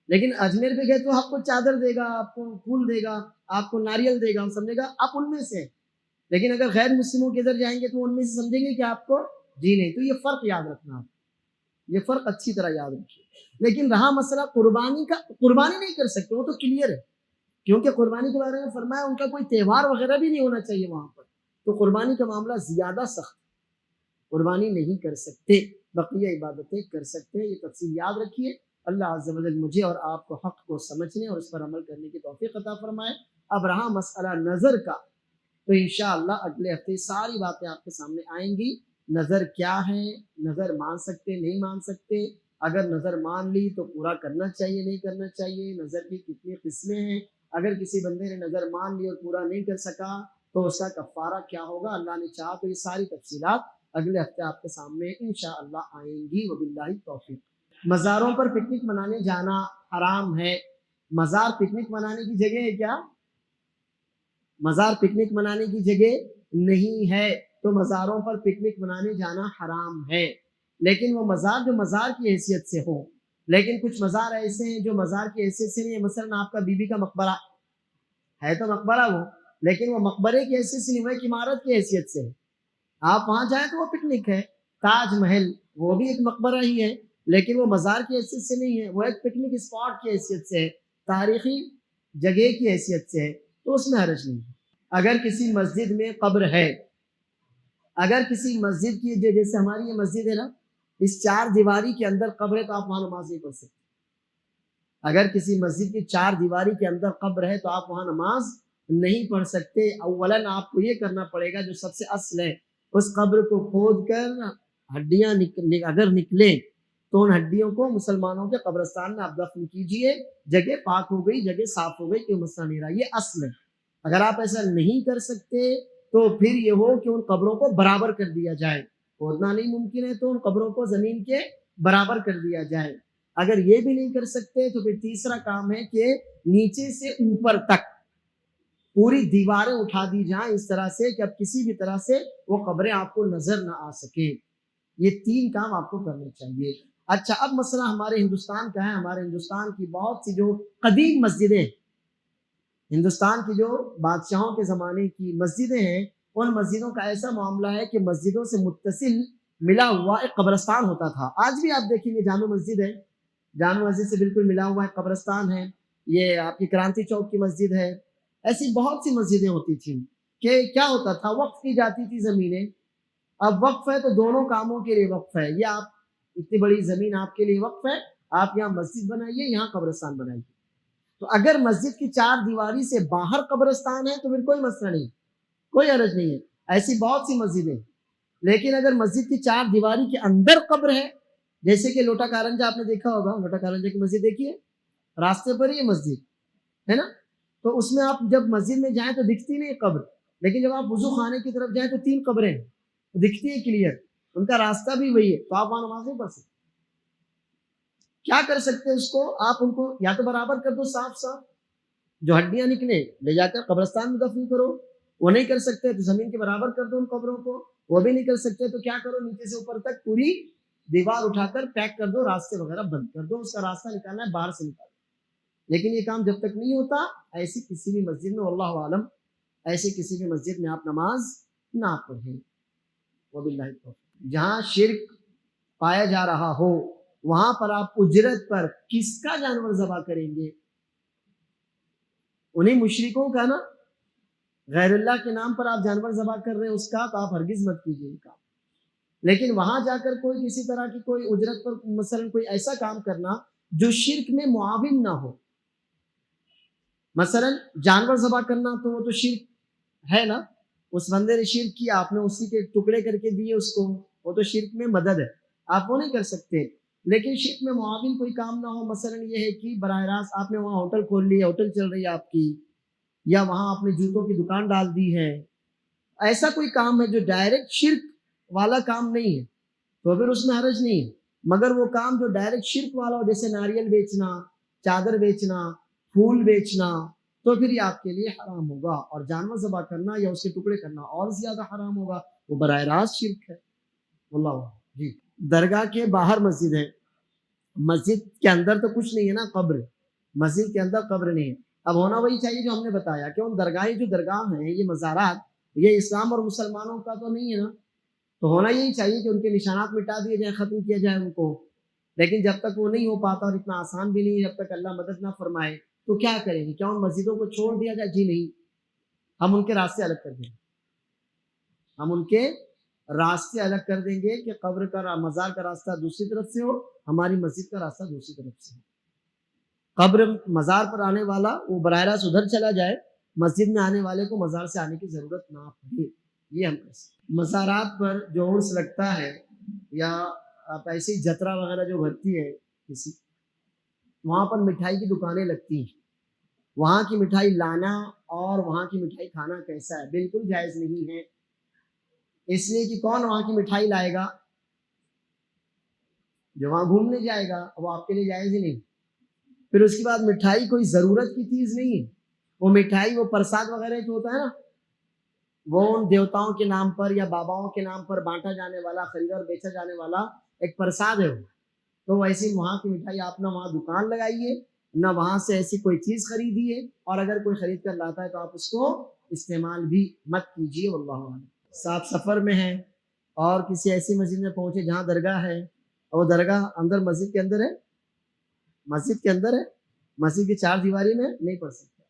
لیکن اجمیر پہ گئے تو آپ کو چادر دے گا، آپ کو پھول دے گا، آپ کو ناریل دے گا، سمجھے گا آپ ان میں سے. لیکن اگر غیر مسلموں کے ادھر جائیں گے تو ان میں سے سمجھیں گے کہ آپ کو جی نہیں. تو یہ فرق یاد رکھنا، آپ یہ فرق اچھی طرح یاد رکھیے. لیکن رہا مسئلہ قربانی کا، قربانی نہیں کر سکتے، وہ تو کلیئر ہے، کیونکہ قربانی کے بارے میں فرمایا ان کا کوئی تہوار وغیرہ بھی نہیں ہونا چاہیے وہاں پر. تو قربانی کا معاملہ زیادہ سخت، قربانی نہیں کر سکتے، بقیہ عبادتیں کر سکتے ہیں. یہ تفصیل یاد رکھیے. اللہ عز و جل مجھے اور آپ کو حق کو سمجھنے اور اس پر عمل کرنے کی توفیق عطا فرمائے. اب رہا مسئلہ نظر کا، تو انشاءاللہ اگلے ہفتے ساری باتیں آپ کے سامنے آئیں گی. نظر کیا ہے، نظر مان سکتے نہیں مان سکتے، اگر نظر مان لی تو پورا کرنا چاہیے نہیں کرنا چاہیے، نظر کی کتنی قسمیں ہیں، اگر کسی بندے نے نظر مان لی اور پورا نہیں کر سکا تو اس کا کفارہ کیا ہوگا، اللہ نے چاہا تو یہ ساری تفصیلات اگلے ہفتے آپ کے سامنے انشاءاللہ آئیں گی. وباللہ التوفیق. مزاروں پر پکنک منانے جانا حرام ہے. مزار پکنک منانے کی جگہ ہے کیا؟ مزار پکنک منانے کی جگہ نہیں ہے. تو مزاروں پر پکنک منانے جانا حرام ہے. لیکن وہ مزار جو مزار کی حیثیت سے ہو، لیکن کچھ مزار ایسے ہیں جو مزار کی حیثیت سے نہیں ہے. مثلا آپ کا بی بی کا مقبرہ ہے تو مقبرہ وہ، لیکن وہ مقبرے کی حیثیت سے نہیں، وہ ایک عمارت کی حیثیت سے ہے. آپ وہاں جائیں تو وہ پکنک ہے. تاج محل وہ بھی ایک مقبرہ ہی ہے، لیکن وہ مزار کی حیثیت سے نہیں ہے، وہ ایک پکنک اسپاٹ کی حیثیت سے ہے، تاریخی جگہ کی حیثیت سے ہے، تو اس میں حرج نہیں ہے. اگر کسی مسجد میں قبر ہے، اگر کسی مسجد کی جیسے ہماری یہ مسجد ہے نا، اس چار دیواری کے اندر قبر ہے تو آپ وہاں نماز نہیں پڑھ سکتے. اگر کسی مسجد کی چار دیواری کے اندر قبر ہے تو آپ وہاں نماز نہیں پڑھ سکتے. اولاً آپ کو یہ کرنا پڑے گا جو سب سے اصل ہے، اس قبر کو کھود کر ہڈیاں اگر نکلیں تو ان ہڈیوں کو مسلمانوں کے قبرستان میں آپ دفن کیجئے. جگہ پاک ہو گئی، جگہ صاف ہو گئی، کوئی مسئلہ نہیں رہا. یہ اصل ہے. اگر آپ ایسا نہیں کر سکتے تو پھر یہ ہو کہ ان قبروں کو برابر کر دیا جائے. کھودنا نہیں ممکن ہے تو ان قبروں کو زمین کے برابر کر دیا جائے. اگر یہ بھی نہیں کر سکتے تو پھر تیسرا کام ہے کہ نیچے سے اوپر تک پوری دیواریں اٹھا دی جائیں اس طرح سے کہ اب کسی بھی طرح سے وہ قبریں آپ کو نظر نہ آ سکیں. یہ 3 کام آپ کو کرنے چاہیے. اچھا اب مسئلہ ہمارے ہندوستان کا ہے. ہمارے ہندوستان کی بہت سی جو قدیم مسجدیں، ہندوستان کی جو بادشاہوں کے زمانے کی مسجدیں ہیں، ان مسجدوں کا ایسا معاملہ ہے کہ مسجدوں سے متصل ملا ہوا ایک قبرستان ہوتا تھا. آج بھی آپ دیکھیں گے جامع مسجد ہے، جامع مسجد سے بالکل ملا ہوا ایک قبرستان ہے. یہ آپ کی کرانتی چوک کی مسجد ہے. ایسی بہت سی مسجدیں ہوتی تھیں کہ کیا ہوتا تھا، وقف کی جاتی تھی زمینیں. اب وقف ہے تو دونوں کاموں کے لیے وقف ہے. یہ آپ اتنی بڑی زمین آپ کے لیے وقف ہے، آپ یہاں مسجد بنائیے، یہاں قبرستان بنائیے. تو اگر مسجد کی 4 دیواری سے باہر قبرستان ہے تو پھر کوئی مسئلہ نہیں، کوئی حرج نہیں ہے. ایسی بہت سی مسجدیں. لیکن اگر مسجد کی 4 دیواری کے اندر قبر ہے، جیسے کہ لوٹا کارنجا آپ نے دیکھا ہوگا، لوٹا کارنجا کی مسجد دیکھیے، راستے پر ہی یہ مسجد ہے نا. تو اس میں آپ جب مسجد میں جائیں تو دکھتی نہیں قبر، لیکن جب آپ وضو خانے کی طرف جائیں تو 3 قبریں دکھتی ہیں کلیئر. ان کا راستہ بھی وہی ہے، تو آپ وہاں نماز نہیں پڑھ سکتے. کیا کر سکتے ہیں اس کو، آپ ان کو یا تو برابر کر دو، صاف صاف جو ہڈیاں نکلے لے جا کر قبرستان میں دفن کرو. وہ نہیں کر سکتے تو زمین کے برابر کر دو ان قبروں کو. وہ بھی نہیں کر سکتے تو کیا کرو، نیچے سے اوپر تک پوری دیوار اٹھا کر پیک کر دو، راستے وغیرہ بند کر دو. اس کا راستہ نکالنا ہے باہر سے نکالنا. لیکن یہ کام جب تک نہیں ہوتا، ایسی کسی بھی مسجد میں، واللہ عالم، ایسی کسی بھی مسجد میں آپ نماز نہ پڑھیں. وباللہ التوفیق. جہاں شرک پایا جا رہا ہو وہاں پر آپ اجرت پر کس کا جانور ذبح کریں گے؟ انہیں مشرکوں کا نا. غیر اللہ کے نام پر آپ جانور ذبح کر رہے ہیں اس کا، تو آپ ہرگز مت کیجیے یہ کام. لیکن وہاں جا کر کوئی کسی طرح کی کوئی اجرت پر مثلا کوئی ایسا کام کرنا جو شرک میں معاون نہ ہو. مثلا جانور ذبح کرنا تو وہ تو شرک ہے نا. اس بندے نے شرک کیا، آپ نے اسی کے ٹکڑے کر کے دیے اس کو، وہ تو شرک میں مدد ہے، آپ وہ نہیں کر سکتے. لیکن شرک میں معاون کوئی کام نہ ہو. مثلا یہ ہے کہ براہ راست آپ نے وہاں ہوٹل کھول لی ہے، ہوٹل چل رہی ہے آپ کی، یا وہاں آپ نے جوتوں کی دکان ڈال دی ہے. ایسا کوئی کام ہے جو ڈائریکٹ شرک والا کام نہیں ہے تو پھر اس میں حرج نہیں ہے. مگر وہ کام جو ڈائریکٹ شرک والا ہو، جیسے ناریل بیچنا، چادر بیچنا، پھول بیچنا، تو پھر یہ آپ کے لیے حرام ہوگا. اور جانور ذبح کرنا یا اس کے ٹکڑے کرنا اور زیادہ حرام ہوگا، وہ براہ راست شرک ہے. واللہ جی. درگاہ کے باہر مسجد ہے، مسجد کے اندر تو کچھ نہیں ہے نا، قبر. مسجد کے اندر قبر نہیں ہے. اب ہونا وہی چاہیے جو ہم نے بتایا کہ ان درگاہیں جو درگاہ ہیں، یہ مزارات، یہ اسلام اور مسلمانوں کا تو نہیں ہے نا. تو ہونا یہی چاہیے کہ ان کے نشانات مٹا دیے جائیں، ختم کیا جائے ان کو. لیکن جب تک وہ نہیں ہو پاتا، اور اتنا آسان بھی نہیں ہے، جب تک اللہ مدد نہ فرمائے، تو کیا کریں گے؟ کیا ان مسجدوں کو چھوڑ دیا جائے؟ جی نہیں، ہم ان کے راستے الگ کر دیں گے. ہم ان کے راستے الگ کر دیں گے کہ قبر کا، مزار کا راستہ دوسری طرف سے ہو، ہماری مسجد کا راستہ دوسری طرف سے ہو. قبر مزار پر آنے والا وہ براہ راست ادھر چلا جائے، مسجد میں آنے والے کو مزار سے آنے کی ضرورت نہ پڑے. یہ ہم کر سکتے. مزارات پر جو عرس لگتا ہے یا آپ ایسی جترا وغیرہ جو بھرتی ہے کسی، وہاں پر مٹھائی کی دکانیں لگتی ہیں. وہاں کی مٹھائی لانا اور وہاں کی مٹھائی کھانا کیسا ہے؟ بالکل جائز نہیں ہے. اس لیے کہ کون وہاں کی مٹھائی لائے گا؟ جو وہاں گھومنے جائے گا، وہ آپ کے لیے جائز ہی نہیں. پھر اس کے بعد مٹھائی کوئی ضرورت کی چیز نہیں ہے. وہ مٹھائی وہ پرساد وغیرہ جو ہوتا ہے نا، وہ ان دیوتاؤں کے نام پر یا باباؤں کے نام پر بانٹا جانے والا، خریدا اور بیچا جانے والا ایک پرساد ہے وہ. تو ویسے وہاں کی مٹھائی آپ نہ وہاں دکان لگائیے، نہ وہاں سے ایسی کوئی چیز خریدیے، اور اگر کوئی خرید کر لاتا ہے تو آپ اس کو استعمال بھی مت کیجیے. واللہ عنہ. صاحب سفر میں ہیں اور کسی ایسی مسجد میں پہنچے جہاں درگاہ ہے، اور وہ درگاہ اندر مسجد کے اندر ہے، مسجد کے اندر ہے، مسجد کی 4 دیواری میں نہیں پڑھ سکتے.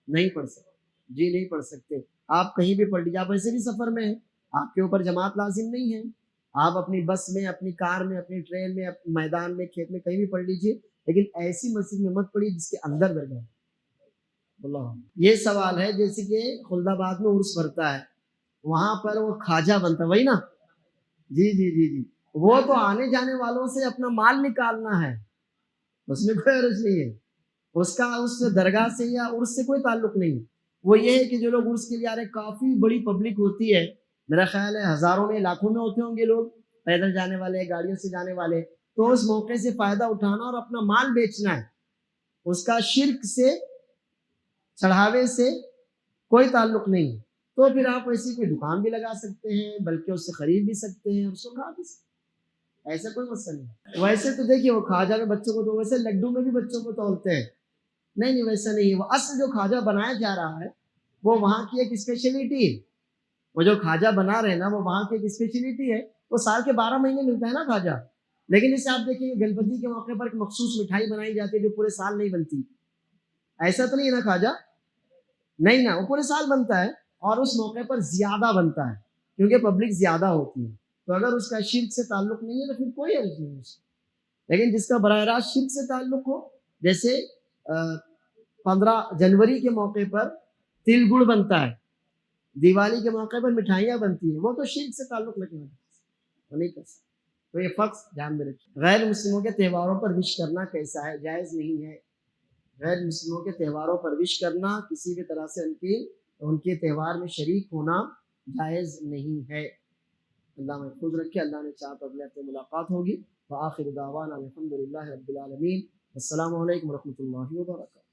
نہیں پڑھ سکتے جی، نہیں پڑھ سکتے. آپ کہیں بھی پڑھ لیجیے. آپ ایسے بھی سفر میں ہیں، آپ کے اوپر جماعت لازم نہیں ہے. آپ اپنی بس میں، اپنی کار میں، اپنی ٹرین میں، اپنے میدان میں، کھیت میں، کہیں بھی پڑھ لیجیے، لیکن ایسی مسجد میں مت پڑھیے جس کے اندر درگاہ ہے. اللہ. یہ سوال ہے جیسے کہ خلد آباد میں عرس بھرتا ہے، وہاں پر وہ کھاجا بنتا ہے، وہی نا؟ جی جی جی جی. وہ تو آنے جانے والوں سے اپنا مال نکالنا ہے، اس میں کوئی عرض نہیں ہے. اس کا اس درگاہ سے یا عرس سے کوئی تعلق نہیں. وہ یہ ہے کہ جو لوگ عرس کے لیے آ رہے ہیں، کافی بڑی پبلک ہوتی ہے، میرا خیال ہے ہزاروں میں، لاکھوں میں ہوتے ہوں گے لوگ، پیدل جانے والے، گاڑیوں سے جانے والے. تو اس موقع سے فائدہ اٹھانا اور اپنا مال بیچنا ہے. اس کا شرک سے، چڑھاوے سے کوئی تعلق نہیں ہے، تو پھر آپ ایسی کوئی دکان بھی لگا سکتے ہیں، بلکہ اس سے خرید بھی سکتے ہیں اور اس کو کھا بھی سکتے ہیں، ایسا کوئی مسئلہ نہیں۔ ویسے تو دیکھیے وہ کھاجا میں بچوں کو تو ویسے لڈو میں بھی بچوں کو تولتے ہیں، نہیں ویسا نہیں ہے، وہ اصل جو کھاجا بنایا جا رہا ہے وہ وہاں کی ایک اسپیشلٹی ہے، وہ جو کھاجا بنا رہے ہیں نا وہ وہاں کی ایک اسپیشلٹی ہے، وہ سال کے 12 مہینے ملتا ہے نا کھاجا، لیکن اسے آپ دیکھیں گے گنپتی کے موقع پر ایک مخصوص مٹھائی بنائی جاتی ہے جو پورے سال نہیں بنتی، ایسا تو نہیں ہے نا کھاجا، نہیں نا، وہ پورے سال بنتا ہے اور اس موقع پر زیادہ بنتا ہے کیونکہ پبلک زیادہ ہوتی ہے، تو اگر اس کا شرک سے تعلق نہیں ہے تو پھر کوئی حرج نہیں ہے اس میں۔ لیکن جس کا براہ راست شرک سے تعلق ہو، جیسے 15 جنوری کے موقع پر تل گڑ بنتا ہے، دیوالی کے موقع پر مٹھائیاں بنتی ہیں، وہ تو شرک سے تعلق رکھنا ہے، وہ نہیں کر سکتے، تو یہ فرق دھیان میں رکھیے۔ غیر مسلموں کے تہواروں پر وش کرنا کیسا ہے؟ جائز نہیں ہے، غیر مسلموں کے تہواروں پر وش کرنا، کسی بھی طرح سے ان کے تہوار میں شریک ہونا جائز نہیں ہے۔ اللہ محفوظ رکھے، اللہ نے چاہا تو اگلے ہفتے ملاقات ہوگی۔ وآخر دعوانا الحمد للہ رب العالمین۔ السلام علیکم ورحمۃ اللہ وبرکاتہ۔